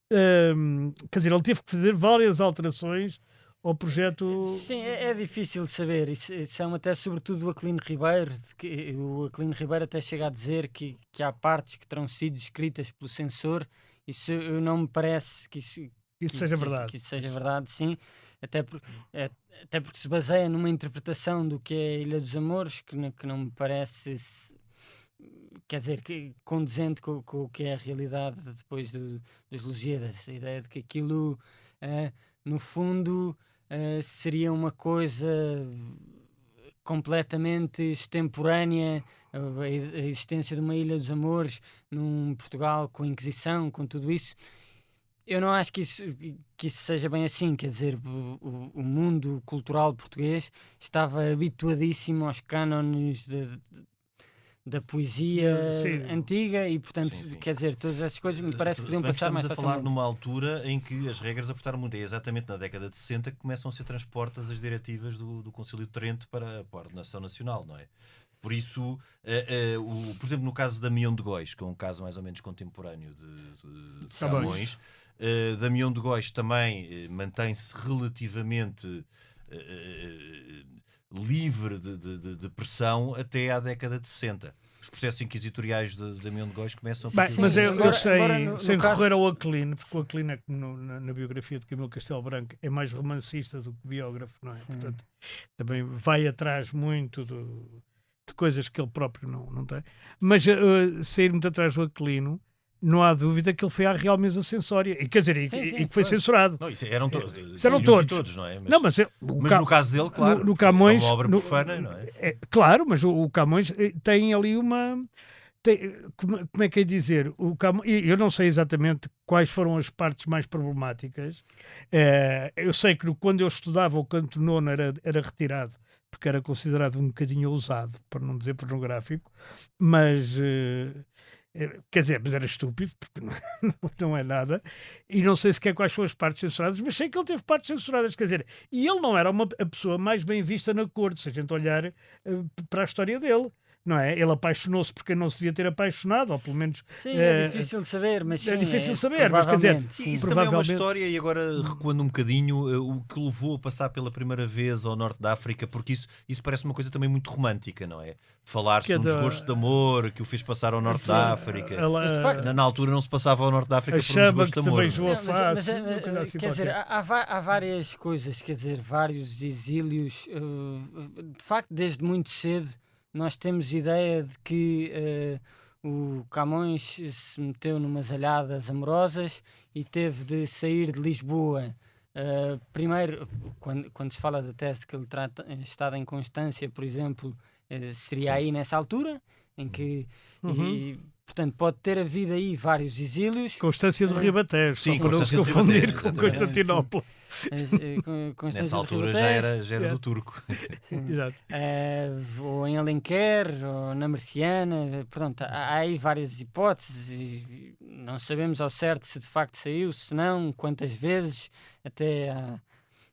quer dizer, ele teve que fazer várias alterações ao projeto. Sim, é difícil de saber. Isso são até sobretudo o Aquilino Ribeiro, que o Aquilino Ribeiro até chega a dizer que há partes que terão sido escritas pelo censor. Isso não me parece que isso seja verdade. Que isso seja verdade, sim. Até porque se baseia numa interpretação do que é a Ilha dos Amores, que não me parece, quer dizer, condizente com o que é a realidade depois dos Lusíadas. A ideia de que aquilo, no fundo, seria uma coisa completamente extemporânea, a existência de uma Ilha dos Amores num Portugal com a Inquisição, com tudo isso. Eu não acho que isso seja bem assim. Quer dizer, o mundo cultural português estava habituadíssimo aos cânones da poesia Sim. antiga e, portanto, Sim. quer dizer, todas essas coisas me parece que Se podiam bem que passar mais estamos a falar facilmente. numa altura em que as regras apertaram muito. É exatamente na década de 60 que começam a ser transportas as diretivas do Concílio de Trento para a ordenação nacional, não é? Por isso, por exemplo, no caso de Damião de Góis, que é um caso mais ou menos contemporâneo de Camões, Damião de Góis também mantém-se relativamente livre de pressão até à década de 60. Os processos inquisitoriais de Damião de Góis começam Bem, Sim, mas eu agora- sei, agora no sem caso- recorrer ao Aquilino, porque o Aquilino é como na biografia de Camilo Castelo Branco é mais romancista do que biógrafo, não é? Sim. Portanto, também vai atrás muito de coisas que ele próprio não tem. Mas sair muito atrás do Aquilino, não há dúvida que ele foi à Real Mesa Censória, e quer dizer, e Sim, que foi foi. censurado. Não, isso eram todos. Isso eram tinham que ir todos. não é? Não, mas No caso dele, claro, no Camões, é uma obra profana, não é? Claro, mas o Camões tem ali uma. Como é que é dizer? Eu não sei exatamente quais foram as partes mais problemáticas. Eu sei que quando eu estudava o canto nono era retirado, porque era considerado um bocadinho ousado, para não dizer pornográfico, mas. Quer dizer, mas era estúpido, porque não é nada, e não sei sequer quais foram as partes censuradas, mas sei que ele teve partes censuradas, quer dizer, e ele não era a pessoa mais bem vista na corte, se a gente olhar para a história dele, não é? Ele apaixonou-se porque não se devia ter apaixonado, ou pelo menos... Sim, é difícil de saber, mas sim, é difícil de saber, mas quer dizer, provavelmente, sim. Isso também é uma provavelmente. história, e agora recuando um bocadinho, o que levou a passar pela primeira vez ao norte da África, porque isso parece uma coisa também muito romântica, não é? Falar-se Que é de um desgosto de amor que o fez passar ao norte da África. Mas, de facto, Na altura não se passava ao norte da África A por um chama desgosto que de te amor. beijou não é? a face, Não, uma coisa assim quer dizer, qualquer. há várias coisas, quer dizer, vários exílios. De facto, desde muito cedo, nós temos ideia de que o Camões se meteu numas alhadas amorosas e teve de sair de Lisboa. Primeiro, quando se fala da tese de que ele trata estado em Constância, por exemplo, seria aí nessa altura, em que, e, portanto, pode ter havido aí vários exílios. Constância do Ribatejo, Sim, só para não se Constância do confundir Ribatejo, com exatamente. Constantinopla. Constância Nessa do altura Ribatejo. já era do turco. Sim. Exato. Ou em Alenquer, ou na Merciana, pronto, há aí várias hipóteses e não sabemos ao certo se de facto saiu, se não, quantas vezes, até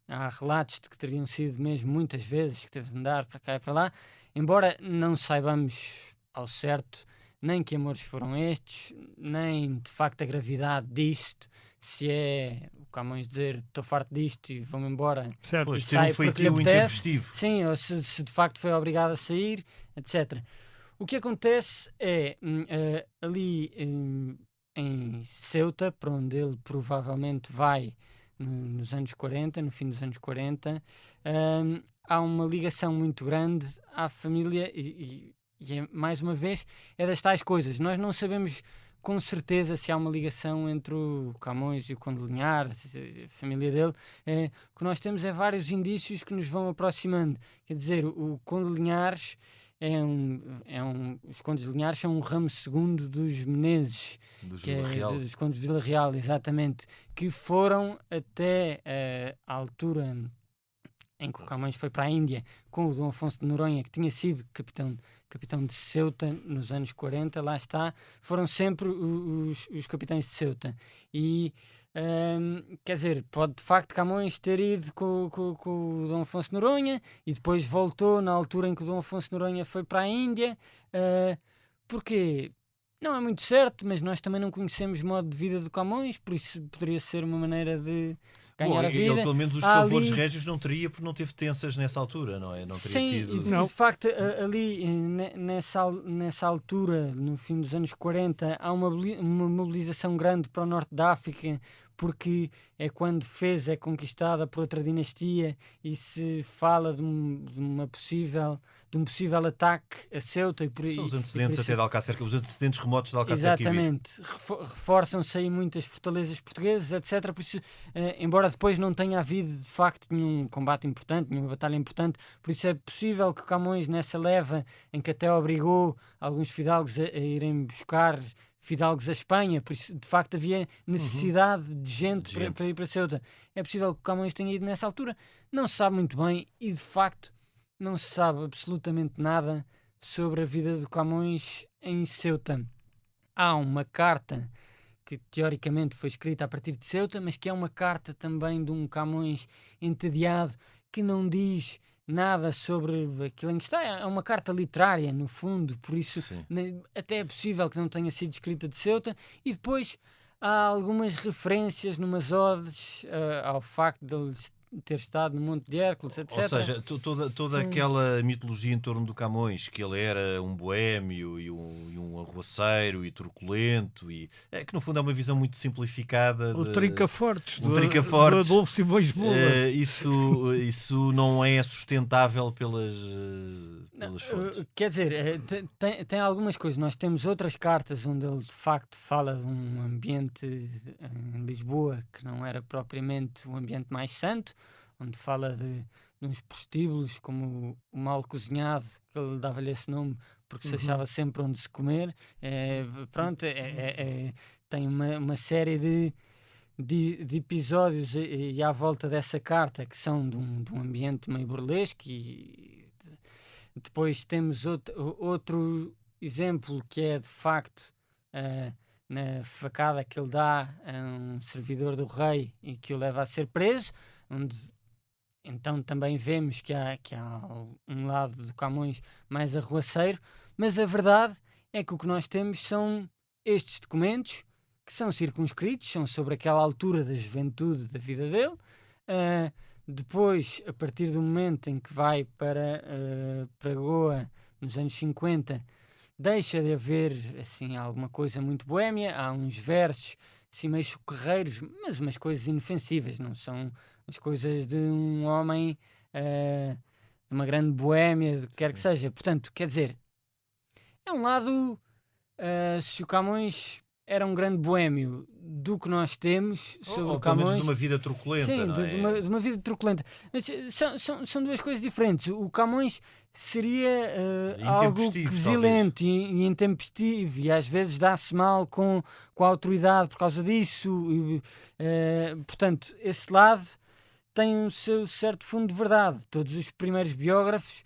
há relatos de que teriam sido mesmo muitas vezes, que teve de andar para cá e para lá, embora não saibamos ao certo nem que amores foram estes, nem de facto a gravidade disto, se é o Camões dizer estou farto disto e vou-me embora. Certo. Pois, ter sai um porque lhe feitio apetece. intempestivo. Sim, ou se de facto foi obrigado a sair, etc. O que acontece é, ali em Ceuta, para onde ele provavelmente vai nos anos 40, no fim dos anos 40, há uma ligação muito grande à família e mais uma vez, é das tais coisas. Nós não sabemos com certeza se há uma ligação entre o Camões e o Conde de Linhares, a família dele. O que nós temos é vários indícios que nos vão aproximando. Quer dizer, o Conde de Linhares os Condes de Linhares são um ramo segundo dos Menezes, Dos que Vila Real. dos Condes de Vila Real, exatamente, que foram até à altura em que o Camões foi para a Índia com o Dom Afonso de Noronha, que tinha sido capitão de Ceuta nos anos 40, lá está, foram sempre os capitães de Ceuta. E, quer dizer, pode de facto Camões ter ido com o Dom Afonso de Noronha e depois voltou na altura em que o Dom Afonso de Noronha foi para a Índia. Porquê? Não é muito certo, mas nós também não conhecemos o modo de vida do Camões, por isso poderia ser uma maneira de ganhar a vida. Ele, pelo menos, os Há favores ali- régios não teria, porque não teve tensas nessa altura, não é? Não teria Sim, tido. e Não. de facto, ali nessa altura, no fim dos anos 40, há uma mobilização grande para o norte da África, porque é quando Fez é conquistada por outra dinastia e se fala de um possível ataque a Ceuta. São os antecedentes até de Alcácer, os antecedentes remotos de Alcácer Quibir. Exatamente. Reforçam-se aí muitas fortalezas portuguesas, etc. Por isso, embora depois não tenha havido, de facto, nenhum combate importante, nenhuma batalha importante, por isso é possível que Camões, nessa leva em que até obrigou alguns fidalgos a irem buscar fidalgos à Espanha, por isso, de facto, havia necessidade de gente. Para ir para Ceuta. É possível que Camões tenha ido nessa altura. Não se sabe muito bem e, de facto, não se sabe absolutamente nada sobre a vida do Camões em Ceuta. Há uma carta que teoricamente foi escrita a partir de Ceuta, mas que é uma carta também de um Camões entediado, que não diz nada sobre aquilo em que está. É uma carta literária, no fundo, por isso até é possível que não tenha sido escrita de Ceuta. E depois há algumas referências numas odes ao facto de ele ter estado no Monte de Hércules, etc. Ou seja, toda aquela mitologia em torno do Camões, que ele era um boémio e um arruaceiro e truculento, que no fundo é uma visão muito simplificada. O Trincafortes, do Adolfo Simões Moura. Isso não é sustentável pelas fontes. Quer dizer, tem algumas coisas. Nós temos outras cartas onde ele de facto fala de um ambiente em Lisboa que não era propriamente o ambiente mais santo, onde fala de uns prostíbulos como o mal cozinhado, que ele dava-lhe esse nome porque se achava sempre onde se comer. Tem uma série de episódios e à volta dessa carta que são de um ambiente meio burlesco. E depois temos outro exemplo que é de facto na facada que ele dá a um servidor do rei e que o leva a ser preso, onde então também vemos que há um lado do Camões mais arruaceiro, mas a verdade é que o que nós temos são estes documentos que são circunscritos, são sobre aquela altura da juventude da vida dele. Depois, a partir do momento em que vai para Goa, nos anos 50, deixa de haver assim, alguma coisa muito boémia. Há uns versos assim, meio chocarreiros, mas umas coisas inofensivas, não são as coisas de um homem de uma grande boémia, do que quer que seja. Portanto, quer dizer, é um lado, se o Camões era um grande boémio do que nós temos sobre o Camões, menos de uma vida truculenta, sim, não é? de uma vida truculenta. Mas são duas coisas diferentes. O Camões seria algo quesilento e intempestivo, e às vezes dá-se mal com a autoridade por causa disso. Portanto, esse lado tem um seu certo fundo de verdade. Todos os primeiros biógrafos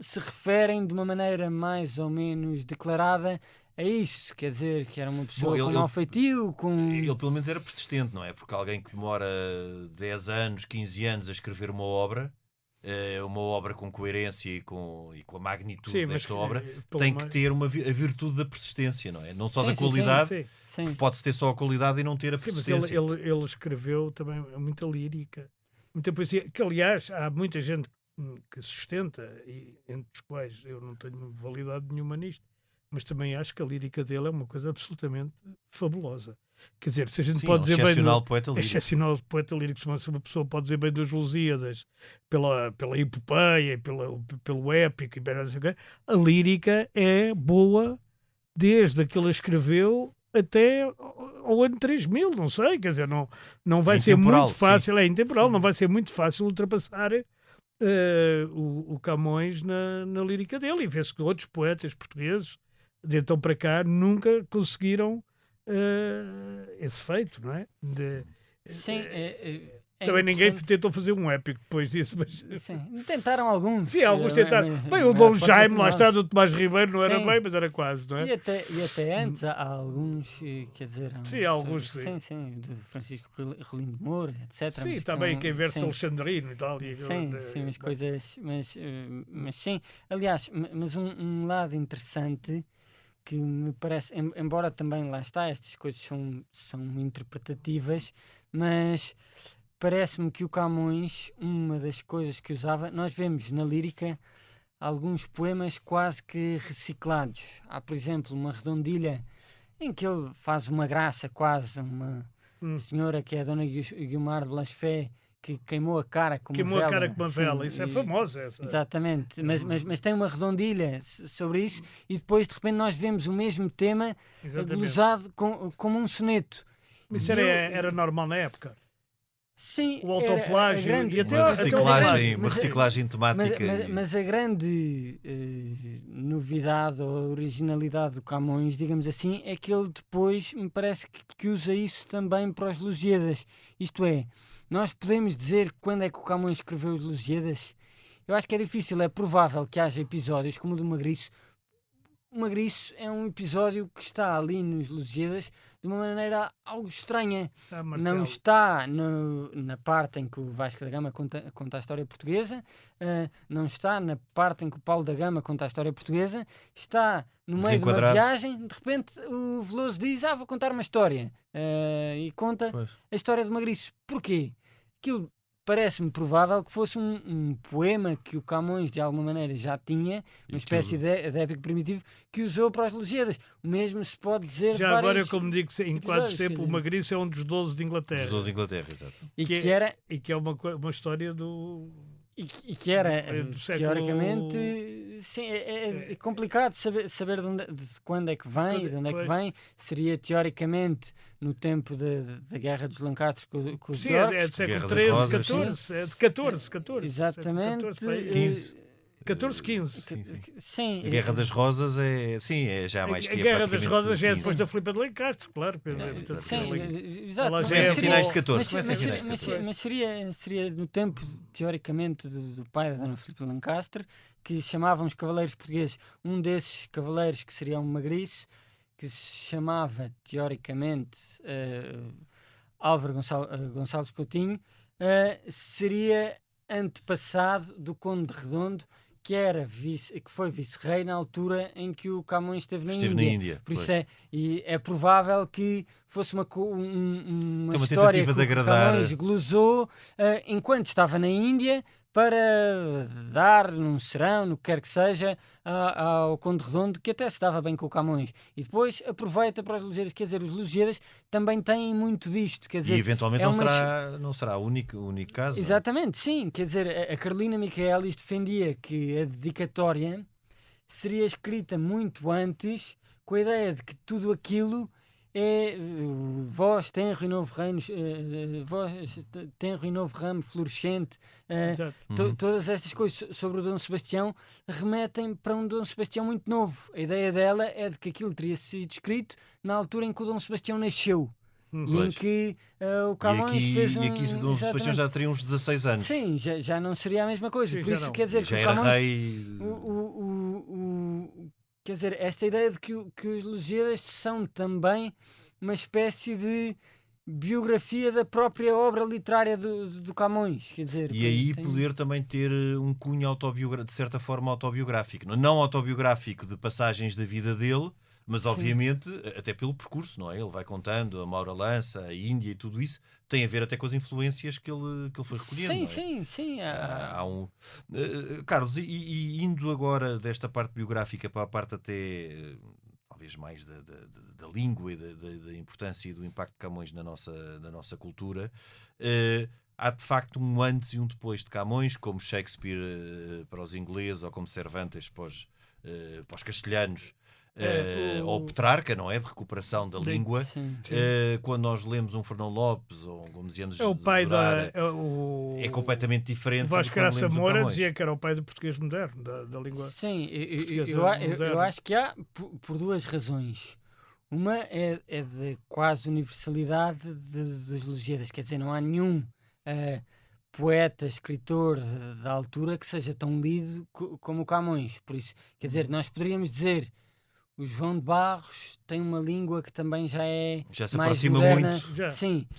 se referem de uma maneira mais ou menos declarada a isso, quer dizer, que era uma pessoa com mau feitio, Ele pelo menos era persistente, não é? Porque alguém que demora 10 anos, 15 anos a escrever uma obra com coerência e com a magnitude desta obra, tem que ter a virtude da persistência, não é? Não só da qualidade, pode-se ter só a qualidade e não ter a persistência. Mas ele escreveu também muita lírica, muita poesia, que aliás há muita gente que sustenta, e entre os quais eu não tenho validade nenhuma nisto, mas também acho que a lírica dele é uma coisa absolutamente fabulosa. Quer dizer, se a gente pode dizer bem... Excepcional poeta lírico. Se uma pessoa pode dizer bem dos Lusíadas, pela epopeia, pelo épico, a lírica é boa desde a que ele escreveu até ao ano 3000, não sei. Quer dizer, não vai ser muito fácil, é intemporal, não vai ser muito fácil ultrapassar o Camões na lírica dele. E vê-se que outros poetas portugueses de então para cá nunca conseguiram esse feito, não é? Sim, também ninguém tentou fazer um épico depois disso, mas... Sim, tentaram alguns. Sim, alguns tentaram. Bem, o Dom Jaime, lá está, do Tomás Ribeiro, não era bem, mas era quase, não é? E até antes há alguns, quer dizer... Sim, alguns, sim. De Francisco Relino de Moura, etc. Sim, também quem verso alexandrino e tal. Sim, as coisas... Mas sim, aliás, mas um lado interessante que me parece, embora também lá está, estas coisas são interpretativas, mas parece-me que o Camões, uma das coisas que usava, nós vemos na lírica alguns poemas quase que reciclados. Há, por exemplo, uma redondilha em que ele faz uma graça quase, uma senhora que é a Dona Guiomar de Blasfé, que queimou a cara com uma vela. Isso é famoso. Exatamente, mas tem uma redondilha sobre isso, e depois de repente nós vemos o mesmo tema glosado como um soneto. Isso era normal na época? Sim, o autoplágio e até uma reciclagem temática. Mas a grande novidade ou originalidade do Camões, digamos assim, é que ele depois me parece que usa isso também para os Lusíadas. Isto é, nós podemos dizer quando é que o Camões escreveu os Lusíadas eu acho que é difícil, é provável que haja episódios como o do Magriço. O Magriço é um episódio que está ali nos Lusíadas de uma maneira algo estranha. Não está na parte em que o Vasco da Gama conta a história portuguesa, não está na parte em que o Paulo da Gama conta a história portuguesa, está no meio de uma viagem, de repente o Veloso diz, vou contar uma história, e conta a história do Magriço. Porquê? Aquilo parece-me provável que fosse um poema que o Camões de alguma maneira já tinha, uma espécie de épico primitivo, que usou para as Lusíadas. O mesmo se pode dizer já agora eu como digo, em quadros de tempo, o Magriço é um dos 12 de Inglaterra. Dos 12 de Inglaterra, exato. E que é uma história do... E que era, teoricamente, sim, é complicado saber de quando é que vem, de onde é que vem. Seria, teoricamente, no tempo da Guerra dos Lancastres com os Sim, é do século XIII, XIV, é de 14. Exatamente. 15. 14, 15. Sim. A Guerra das Rosas é já mais que a Guerra das Rosas já é depois da Filipa de Lencastre, claro. Sim, exato. Ela já é finais de 14. Mas seria no tempo, teoricamente, do pai da Dona Filipa de Lencastre, que chamavam os cavaleiros portugueses. Um desses cavaleiros, que seria um Magriço, que se chamava, teoricamente, Álvaro Gonçalves Coutinho, seria antepassado do Conde de Redondo, que foi vice-rei na altura em que o Camões esteve na Índia. Por isso é provável que fosse uma história tentativa que de agradar. O Camões glosou enquanto estava na Índia para dar num serão, no que quer que seja, ao Conde Redondo, que até se dava bem com o Camões. E depois aproveita para os Lusíadas. Quer dizer, os Lusíadas também têm muito disto. Quer dizer, e eventualmente não será o único caso. Exatamente, sim. Quer dizer, a Carolina Michaelis defendia que a dedicatória seria escrita muito antes, com a ideia de que tudo aquilo é vós tenro e novo reino, vós tenro e novo ramo florescente, todas estas coisas sobre o Dom Sebastião remetem para um Dom Sebastião muito novo. A ideia dela é de que aquilo teria sido escrito na altura em que o Dom Sebastião nasceu. E em que o Camões fez E aqui o Dom Sebastião já teria uns 16 anos. Sim, já não seria a mesma coisa. Sim, por isso quer dizer já que o era Camões... rei... Quer dizer, esta ideia de que os Lusíadas são também uma espécie de biografia da própria obra literária do Camões. Quer dizer, e aí poder também ter um cunho de certa forma autobiográfico. Não autobiográfico de passagens da vida dele, mas obviamente até pelo percurso, não é? Ele vai contando a Maura Lança, a Índia e tudo isso, tem a ver até com as influências que ele foi recolhendo. Sim. Carlos, e indo agora desta parte biográfica para a parte até talvez mais da língua e da importância e do impacto de Camões na nossa cultura, há de facto um antes e um depois de Camões, como Shakespeare para os ingleses ou como Cervantes para os castelhanos. Ou Petrarca, não é? De recuperação da língua. Sim. Quando nós lemos um Fernão Lopes ou um Gomesianos é o pai é completamente diferente. O Vasco Graça Moura dizia que era o pai do português moderno, da língua. Sim, eu acho que há por duas razões. Uma é de quase universalidade dos Lusíadas, quer dizer, não há nenhum poeta, escritor da altura que seja tão lido como o Camões. Por isso, quer dizer, nós poderíamos dizer o João de Barros tem uma língua que também já se mais aproxima moderna. muito.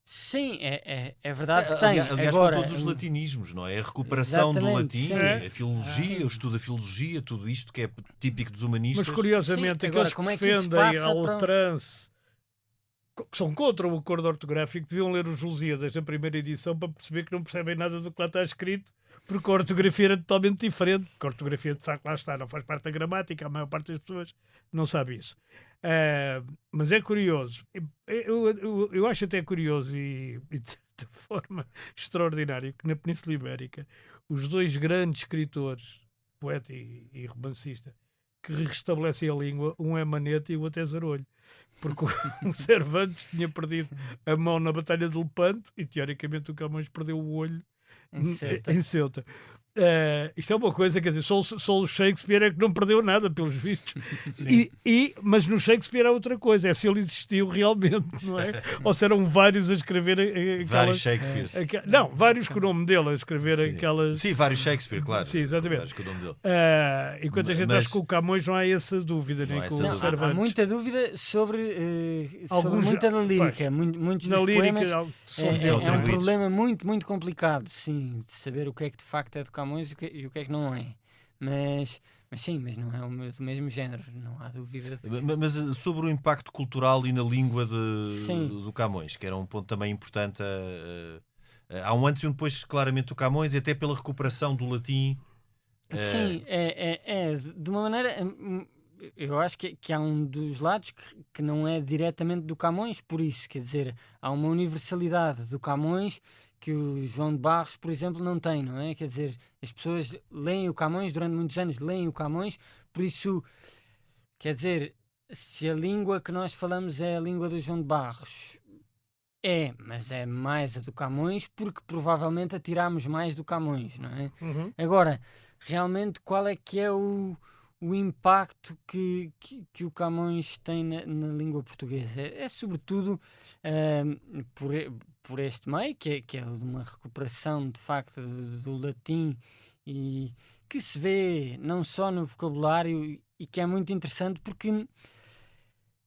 Sim, é verdade que tem. Aliás, agora, com todos os latinismos, não é? A recuperação do latim, a filologia, o estudo da filologia, tudo isto que é típico dos humanistas. Mas curiosamente, aqueles que defendem a Altrance, que são contra o acordo ortográfico, deviam ler os Lusíadas da primeira edição para perceber que não percebem nada do que lá está escrito, porque a ortografia era totalmente diferente, porque a ortografia de facto lá está, não faz parte da gramática, a maior parte das pessoas não sabe isso. Mas é curioso, eu acho até curioso e de forma extraordinária que na Península Ibérica os dois grandes escritores, poeta e romancista, que restabelecem a língua, um é Manete e o outro é Zarolho, porque o Cervantes tinha perdido a mão na Batalha de Lepanto e teoricamente o Camões perdeu o olho em Ceuta. Isto é uma coisa, quer dizer, só o Shakespeare é que não perdeu nada, pelos vistos. Mas no Shakespeare há outra coisa, é se ele existiu realmente, não é? Ou se eram vários a escrever aquelas... Vários Shakespeares. Não, vários com o nome dele a escrever aquelas... Sim, vários Shakespeare, claro. Sim, exatamente. Vários com o nome dele. Enquanto a gente acha que com o Camões não há essa dúvida, nem com o Cervantes. Há muita dúvida sobre muita da lírica. Muitos na dos lírica poemas é um atribuídos. problema muito, muito complicado, sim, de saber o que é que de facto é do Camões e o que é que não é. Mas sim, mas não é do mesmo género, não há dúvida. Mas sobre o impacto cultural e na língua Sim. do Camões, que era um ponto também importante. Há um antes e um depois, claramente, do Camões, e até pela recuperação do latim. Sim, de uma maneira. Eu acho que há um dos lados que não é diretamente do Camões, por isso, quer dizer, há uma universalidade do Camões que o João de Barros, por exemplo, não tem, não é? Quer dizer, as pessoas leem o Camões, durante muitos anos leem o Camões, por isso, quer dizer, se a língua que nós falamos é a língua do João de Barros, mas é mais a do Camões, porque provavelmente a tiramos mais do Camões, não é? Uhum. Agora, realmente, qual é que é o impacto que o Camões tem na língua portuguesa? É sobretudo por este meio, que é uma recuperação de facto do latim, e que se vê não só no vocabulário, e que é muito interessante porque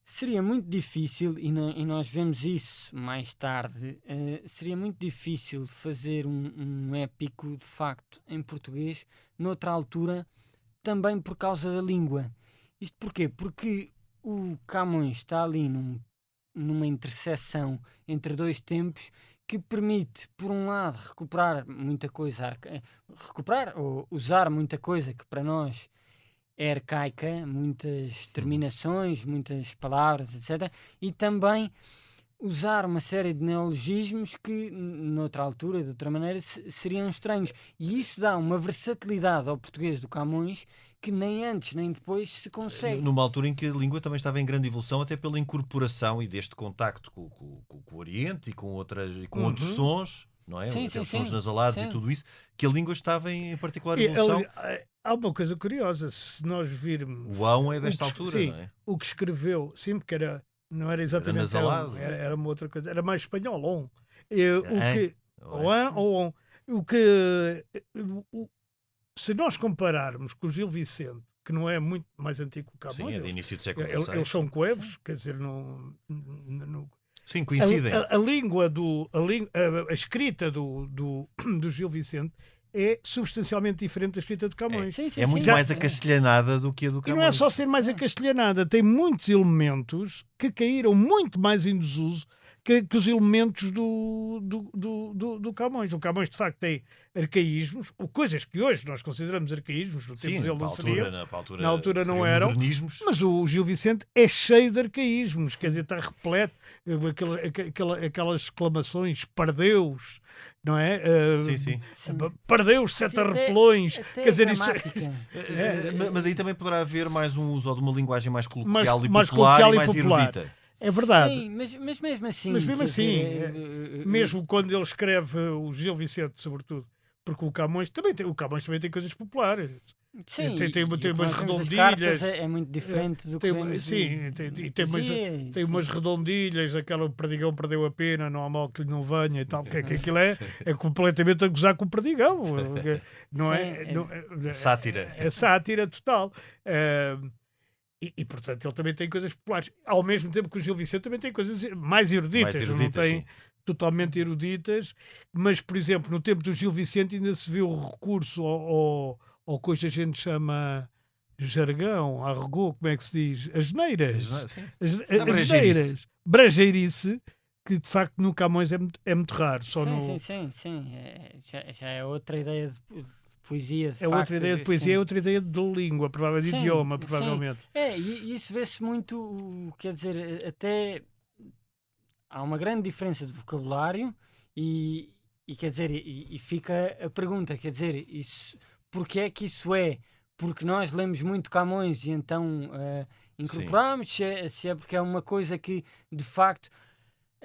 seria muito difícil, e nós vemos isso mais tarde, seria muito difícil fazer um épico de facto em português noutra altura, também por causa da língua. Isto porquê? Porque o Camões está ali numa interseção entre dois tempos que permite, por um lado, recuperar muita coisa, ou usar muita coisa que para nós é arcaica, muitas terminações, muitas palavras, etc. E também usar uma série de neologismos que, noutra altura, de outra maneira, seriam estranhos. E isso dá uma versatilidade ao português do Camões que nem antes nem depois se consegue. Numa altura em que a língua também estava em grande evolução, até pela incorporação e deste contacto com o Oriente e com outros sons, não é? Sim, Até os sim, sons sim. nasalados Sim. e tudo isso, que a língua estava em particular evolução. Há uma coisa curiosa, se nós virmos... O ão é desta altura, sim, não é? o que escreveu, sim, porque não era exatamente nasalado. era uma outra coisa, era mais espanhol, on. Se nós compararmos com o Gil Vicente, que não é muito mais antigo que o Sim, Camões, é de início do século eles XVI. são coevos, quer dizer, Sim, coincidem. a língua a escrita do Gil Vicente é substancialmente diferente da escrita do Camões. Sim, sim, É muito sim. mais acastelhanada do que a do E Camões. não é só ser mais acastelhanada, tem muitos elementos que caíram muito mais em desuso que os elementos do Camões. O Camões, de facto, tem arcaísmos, ou coisas que hoje nós consideramos arcaísmos, no tempo Sim, dele não seriam, na altura não seriam eram, modernismos. mas o Gil Vicente é cheio de arcaísmos, quer dizer, está repleto, aquelas exclamações, pardeus, não é? Sim. Pardeus, sete arrepelões, Até quer dizer, gramática. Mas aí também poderá haver mais um uso de uma linguagem mais coloquial e mais popular coloquial e e mais popular. erudita. É verdade. Sim, mas mesmo assim. Mas mesmo quer assim, dizer, mesmo quando ele escreve o Gil Vicente, sobretudo, porque o Camões também tem coisas populares. Sim, tem e o que umas nós vemos das redondilhas. cartas é muito diferente do que vemos Sim, tem umas redondilhas, aquela o Perdigão perdeu a pena, não há mal que lhe não venha e tal, que aquilo é completamente a gozar com o Perdigão, não é? Sátira. É sátira total. E, portanto, ele também tem coisas populares. Ao mesmo tempo que o Gil Vicente também tem coisas mais eruditas, não tem sim. totalmente eruditas, mas, por exemplo, no tempo do Gil Vicente ainda se vê o recurso ao coisa que a gente chama jargão, arregou, como é que se diz? Asneiras. Asneiras. Brejeirice, que de facto no Camões é muito raro. Sim. Já é outra ideia de poesia. De é facto, outra ideia de poesia, é outra ideia de língua, provavelmente, de idioma, provavelmente. E isso vê-se muito, quer dizer, até há uma grande diferença de vocabulário e quer dizer, e fica a pergunta, quer dizer, isso, porque é que isso é? Porque nós lemos muito Camões e então incorporamos, se é porque é uma coisa que de facto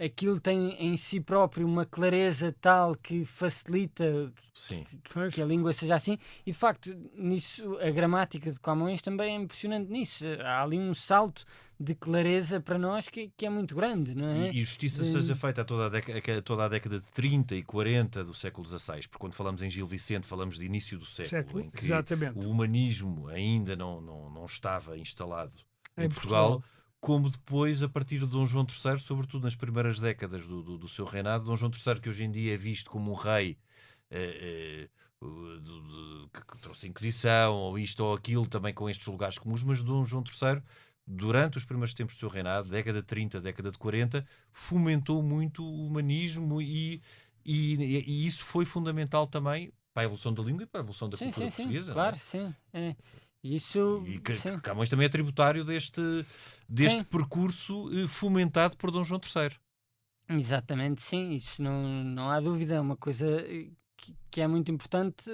aquilo tem em si próprio uma clareza tal que facilita Sim. que a língua seja assim, e de facto nisso a gramática de Camões também é impressionante nisso. Há ali um salto de clareza para nós que é muito grande, não é? E justiça De- seja feita a toda a década de 30 e 40 do século XVI, porque quando falamos em Gil Vicente falamos de início do século, em que Exatamente. o humanismo ainda não estava instalado em Em Portugal, como depois, a partir de Dom João III, sobretudo nas primeiras décadas do seu reinado, Dom João III, que hoje em dia é visto como um rei que trouxe a Inquisição, ou isto ou aquilo, também com estes lugares comuns, mas Dom João III, durante os primeiros tempos do seu reinado, década de 30, década de 40, fomentou muito o humanismo e isso foi fundamental também para a evolução da língua e para a evolução da Sim, cultura sim, sim, portuguesa. claro, Não sim. Isso, é? sim. Camões também é tributário deste Sim. percurso fomentado por Dom João III. Exatamente, sim, isso não há dúvida, é uma coisa que é muito importante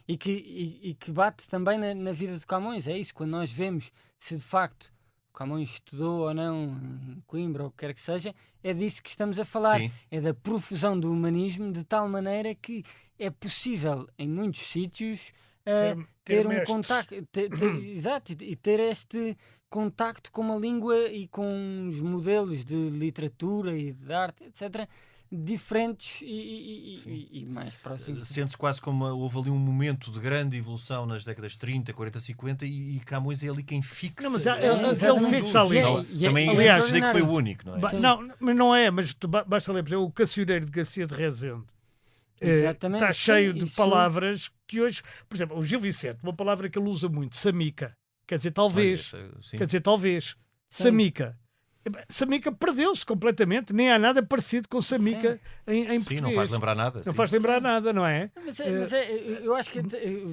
e que bate também na vida de Camões. É isso, quando nós vemos se de facto Camões estudou ou não em Coimbra ou o que quer que seja, é disso que estamos a falar. Sim. É da profusão do humanismo de tal maneira que é possível em muitos sítios ter um mestres. contacto, exato, e ter este contacto com uma língua e com os modelos de literatura e de arte, etc., diferentes e mais próximos. Sente-se quase como houve ali um momento de grande evolução nas décadas 30, 40, 50 e Camões é ali quem fixa. Não, mas ele fixa ali. Também aliás, dizer que foi o único, não é? Sim. Não, mas não é, mas basta ler, por exemplo, o Cancioneiro de Garcia de Rezende. Exatamente, Está cheio sim, de isso- palavras que hoje, por exemplo, o Gil Vicente, uma palavra que ele usa muito, samica, quer dizer talvez, Olha, sim. quer dizer talvez, Sim. samica. Samica perdeu-se completamente, nem há nada parecido com samica em Sim, português. não faz lembrar nada. Não sim. faz lembrar nada, não é? Mas eu acho que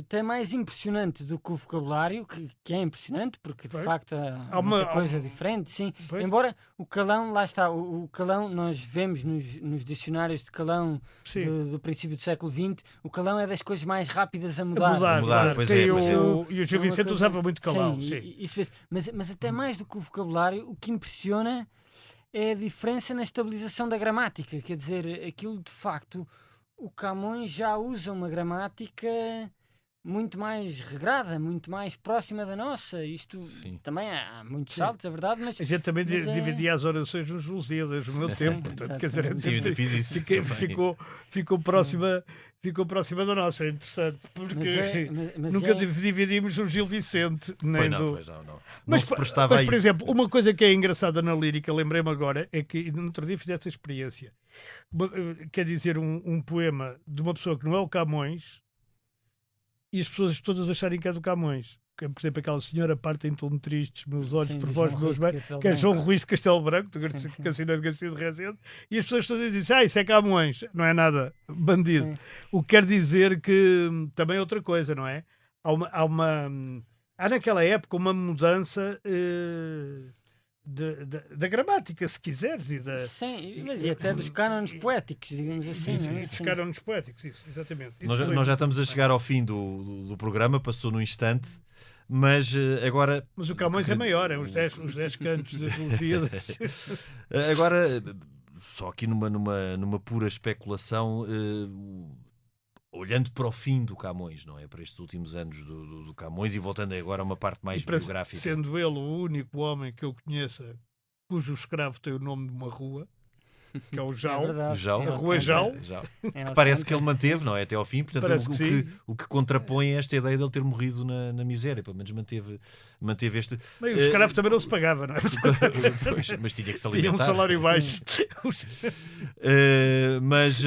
até mais impressionante do que o vocabulário, que é impressionante, porque de Pois. facto há Há uma- muita há coisa um- diferente, sim. Pois. Embora o calão, lá está, o calão, nós vemos nos dicionários de calão Sim. do princípio do século XX, o calão é das coisas mais rápidas a A mudar. mudar, Mudar, pois que é, pois é. E o Gil É uma Vicente coisa- usava muito calão, sim. Isso vê-se. Mas até mais do que o vocabulário, o que impressiona é a diferença na estabilização da gramática. Quer dizer, aquilo de facto, o Camões já usa uma gramática muito mais regrada, muito mais próxima da nossa. Isto Sim. também há muitos Sim. saltos, é verdade, mas A gente também Mas é- dividia as orações nos Lusíadas no meu tempo, portanto, quer dizer, exatamente. Sim, ainda fiz isso também. ficou próxima da nossa, é interessante, porque mas nunca é- dividimos o Gil Vicente, nem Pois não, do... pois não. Não Mas, se prestava mas, a por isso. exemplo, uma coisa que é engraçada na lírica, lembrei-me agora, é que no outro dia fiz essa experiência. Quer dizer, um poema de uma pessoa que não é o Camões e as pessoas todas acharem que é do Camões. Por exemplo, aquela senhora parte em tom tristes, meus olhos Sim, por do vós, João meus Ruiz de bens, Castelo que é João Branco. Ruiz de Castelo Branco, do Sim, sim. Cancioneiro de Garcia de Rezende, e as pessoas todas dizem, isso é Camões, não é nada bandido. Sim. O que quer dizer que também é outra coisa, não é? Há naquela época uma mudança da gramática, se quiseres, e Sim, mas e até dos cânones poéticos, digamos assim. não é? dos Sim. cânones poéticos, isso, exatamente. Isso Nós, foi- nós já estamos a chegar ao fim do programa, passou num instante, mas agora. Mas o Camões é maior, é os 10 cantos das Lusíadas. Agora, só aqui numa pura especulação, olhando para o fim do Camões, não é? Para estes últimos anos do Camões e voltando agora a uma parte mais E para- biográfica. Sendo ele o único homem que eu conheça cujo escravo tem o nome de uma rua, que é o É Jau. verdade. Jau. Em A Rua Alcântara. Jau. Em Que parece que ele Alcântara, manteve, não é? Até ao fim, portanto, Parece que sim. o que contrapõe esta ideia de ele ter morrido na miséria, pelo menos manteve este. Bem, o escravo também não se pagava, não é? Pois, mas tinha que se Tinha um alimentar. salário baixo. Mas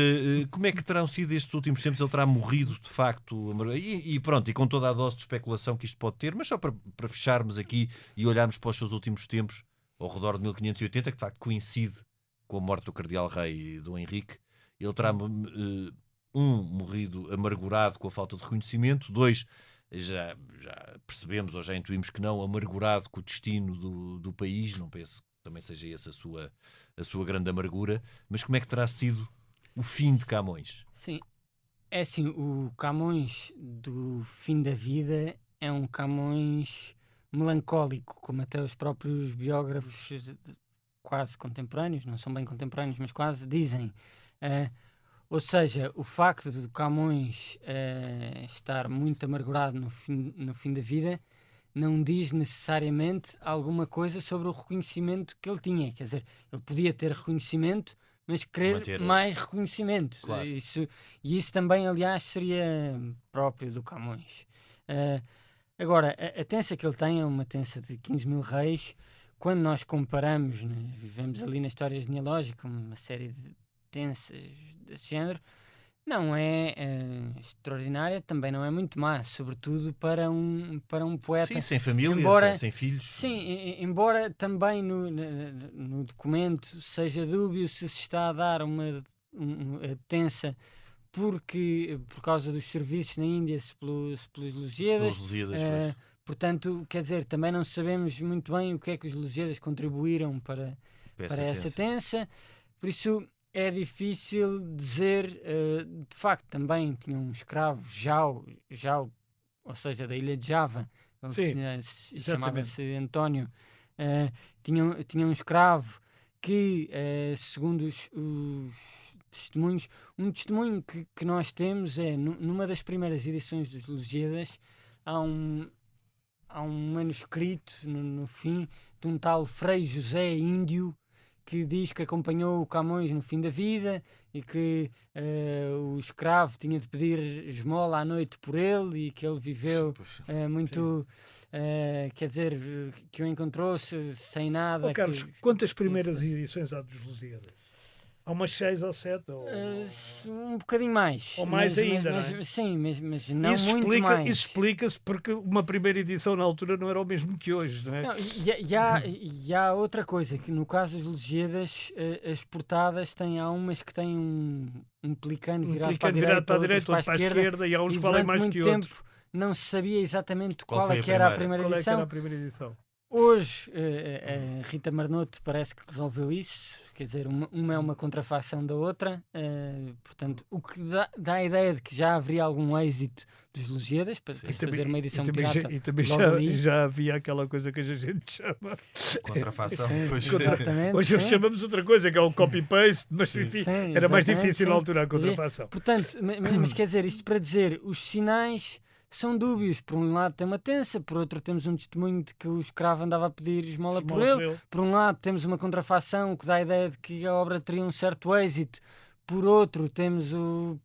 como é que terão sido estes últimos tempos? Ele terá morrido de facto e pronto, e com toda a dose de especulação que isto pode ter, mas só para fecharmos aqui e olharmos para os seus últimos tempos, ao redor de 1580, que de facto coincide com a morte do cardeal rei Dom Henrique. Ele terá morrido amargurado com a falta de reconhecimento, 2, já percebemos ou já intuímos que não, amargurado com o destino do país. Não penso que também seja essa a sua grande amargura, mas como é que terá sido o fim de Camões? Sim, é assim, o Camões do fim da vida é um Camões melancólico, como até os próprios biógrafos quase contemporâneos, não são bem contemporâneos, mas quase, dizem. Ou seja, o facto de Camões estar muito amargurado no fim da vida não diz necessariamente alguma coisa sobre o reconhecimento que ele tinha. Quer dizer, ele podia ter reconhecimento, mas querer mais reconhecimento. Claro. E isso também, aliás, seria próprio do Camões. Agora, a tensa que ele tem é uma tensa de 15 mil reis. Quando nós comparamos, né, vivemos ali na história genealógica uma série de tensas desse género, não é extraordinária, também não é muito má, sobretudo para um poeta. Sim, sem família, sem filhos. Sim, embora também no documento seja dúbio se está a dar uma tensa por causa dos serviços na Índia pelos Lusíadas. Portanto, quer dizer, também não sabemos muito bem o que é que os Lusíadas contribuíram para essa tensa. Por isso é difícil dizer. De facto, também tinha um escravo, Jau, ou seja, da ilha de Java, chamava-se António. Tinha um escravo que, segundo os testemunhos, um testemunho que nós temos é, numa das primeiras edições dos Lusíadas, há um manuscrito no fim de um tal Frei José Índio que diz que acompanhou o Camões no fim da vida e que o escravo tinha de pedir esmola à noite por ele e que ele viveu muito, quer dizer, que o encontrou-se sem nada. Carlos, quantas primeiras edições há dos Lusíadas? Há umas 6 ou 7? Um bocadinho mais. Ou mais ainda, mas, não é? Sim, mas não muito mais. Isso explica-se porque uma primeira edição na altura não era o mesmo que hoje, não é? Não, e há outra coisa, que no caso dos Lusíadas, as portadas há umas que têm um pelicano virado para a direita, outras para a esquerda, e há uns que valem mais que outros. Tempo não se sabia exatamente qual é que era a primeira edição. Hoje, a Rita Marnoto parece que resolveu isso. Quer dizer, uma é uma contrafação da outra, portanto, o que dá a ideia de que já haveria algum êxito dos Lusíadas para fazer uma edição pirata. E também já havia aquela coisa que a gente chama contrafação. Hoje chamamos outra coisa, que é o copy-paste, mas enfim, era mais difícil na altura a contrafação. Portanto, mas quer dizer, isto para dizer, os sinais são dúbios. Por um lado tem uma tensa, por outro temos um testemunho de que o escravo andava a pedir esmola por ele. Por um lado temos uma contrafação que dá a ideia de que a obra teria um certo êxito. Por outro temos o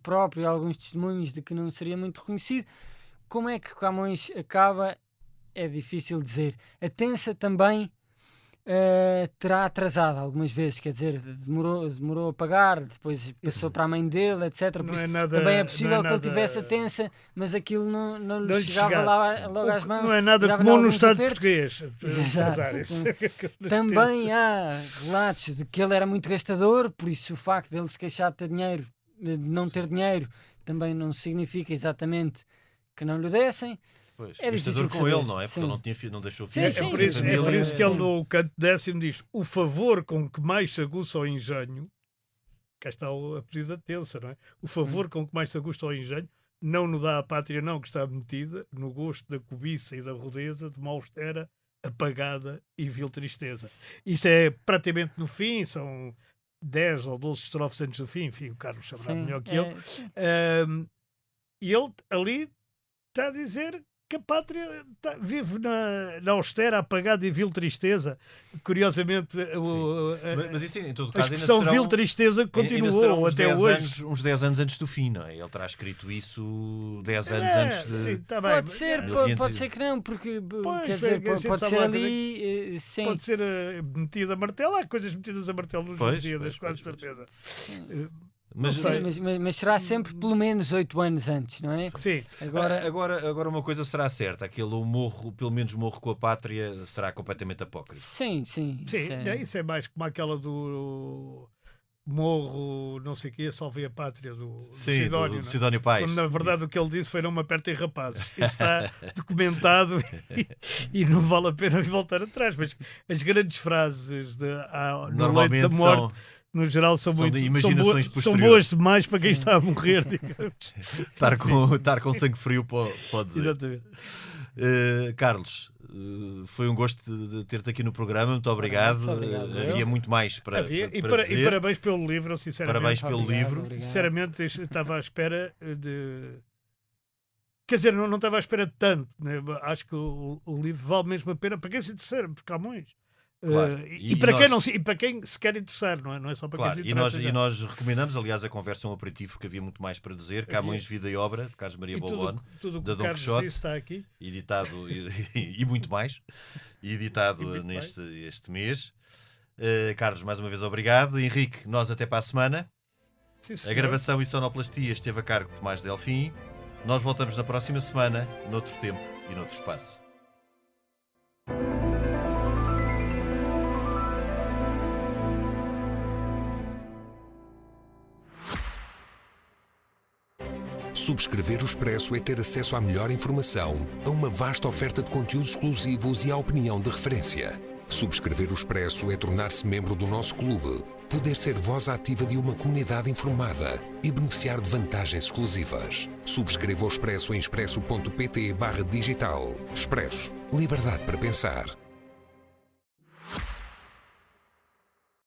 próprio e alguns testemunhos de que não seria muito reconhecido. Como é que Camões acaba? É difícil dizer. A tensa também terá atrasado algumas vezes, quer dizer, demorou a pagar, depois passou para a mãe dele, etc. Também é possível que ele tivesse a tensa, mas aquilo não lhe chegava lá logo às mãos. Não é nada comum no Estado português. Também há relatos de que ele era muito gastador, por isso o facto de ele se queixar de não ter dinheiro, também não significa exatamente que não lhe dessem. Pois, gastador com ele, não é? Porque ele não deixou filhos. É por isso que ele no canto 10º diz: o favor com que mais se aguça o engenho, cá está a pedida tensa, não é? O favor com que mais se aguça o engenho não nos dá a pátria, não, que está metida no gosto da cobiça e da rudeza, de uma austera, apagada e vil tristeza. Isto é praticamente no fim, são 10 ou 12 estrofes antes do fim, enfim, o Carlos saberá melhor que eu. E ele ali está a dizer que a pátria vive na austera, apagada e vil tristeza. Curiosamente, mas isso, em todo a caso, expressão vil tristeza continuou até hoje. Uns 10 anos antes do fim, não é? Ele terá escrito isso 10 anos antes de... Sim, tá pode ser, pode ser que não, porque quer dizer, pode ser ali... sim. Pode ser metido a martelo. Há coisas metidas a martelo nos dias, quase certeza. Mas será sempre pelo menos 8 anos antes, não é? Sim. Agora uma coisa será certa: aquele pelo menos morro com a pátria, será completamente apócrifo. Sim. Isso é mais como aquela do morro, não sei o quê, salvei a pátria do Sidónio. Do Sidónio Pais. Quando, na verdade, o que ele disse foi: não me apertem rapazes. Isso está documentado e não vale a pena voltar atrás. Mas as grandes frases no leito da morte, no geral, são muito imaginações são boas demais para quem está a morrer, digamos. Estar com sangue frio pode dizer. Exatamente. Carlos, foi um gosto de ter-te aqui no programa. Muito obrigado. Obrigado. Havia muito mais para Havia. E dizer. parabéns pelo livro, sinceramente. Parabéns pelo livro. Obrigado. Sinceramente, estava à espera de... Quer dizer, não estava à espera de tanto. Né? Acho que o livro vale mesmo a pena para quem se interessar por Camões. Claro. E para quem não se, e para quem se quer interessar, não é só para Claro, quem se e interessa. nós recomendamos, aliás, a conversa é um aperitivo, porque havia muito mais para dizer. Camões, Vida e Obra, de Carlos Maria E Bobone, tudo o que da o Dom Carlos Quixote, disse está aqui. editado e muito mais, e editado E muito este mês. Carlos, mais uma vez obrigado. Henrique, nós até para a semana. Sim, A senhor. gravação e sonoplastia esteve a cargo de Tomás Delfim. Nós voltamos na próxima semana, noutro tempo e noutro espaço. Subscrever o Expresso é ter acesso à melhor informação, a uma vasta oferta de conteúdos exclusivos e à opinião de referência. Subscrever o Expresso é tornar-se membro do nosso clube, poder ser voz ativa de uma comunidade informada e beneficiar de vantagens exclusivas. Subscreva o Expresso em expresso.pt/digital. Expresso. Liberdade para pensar.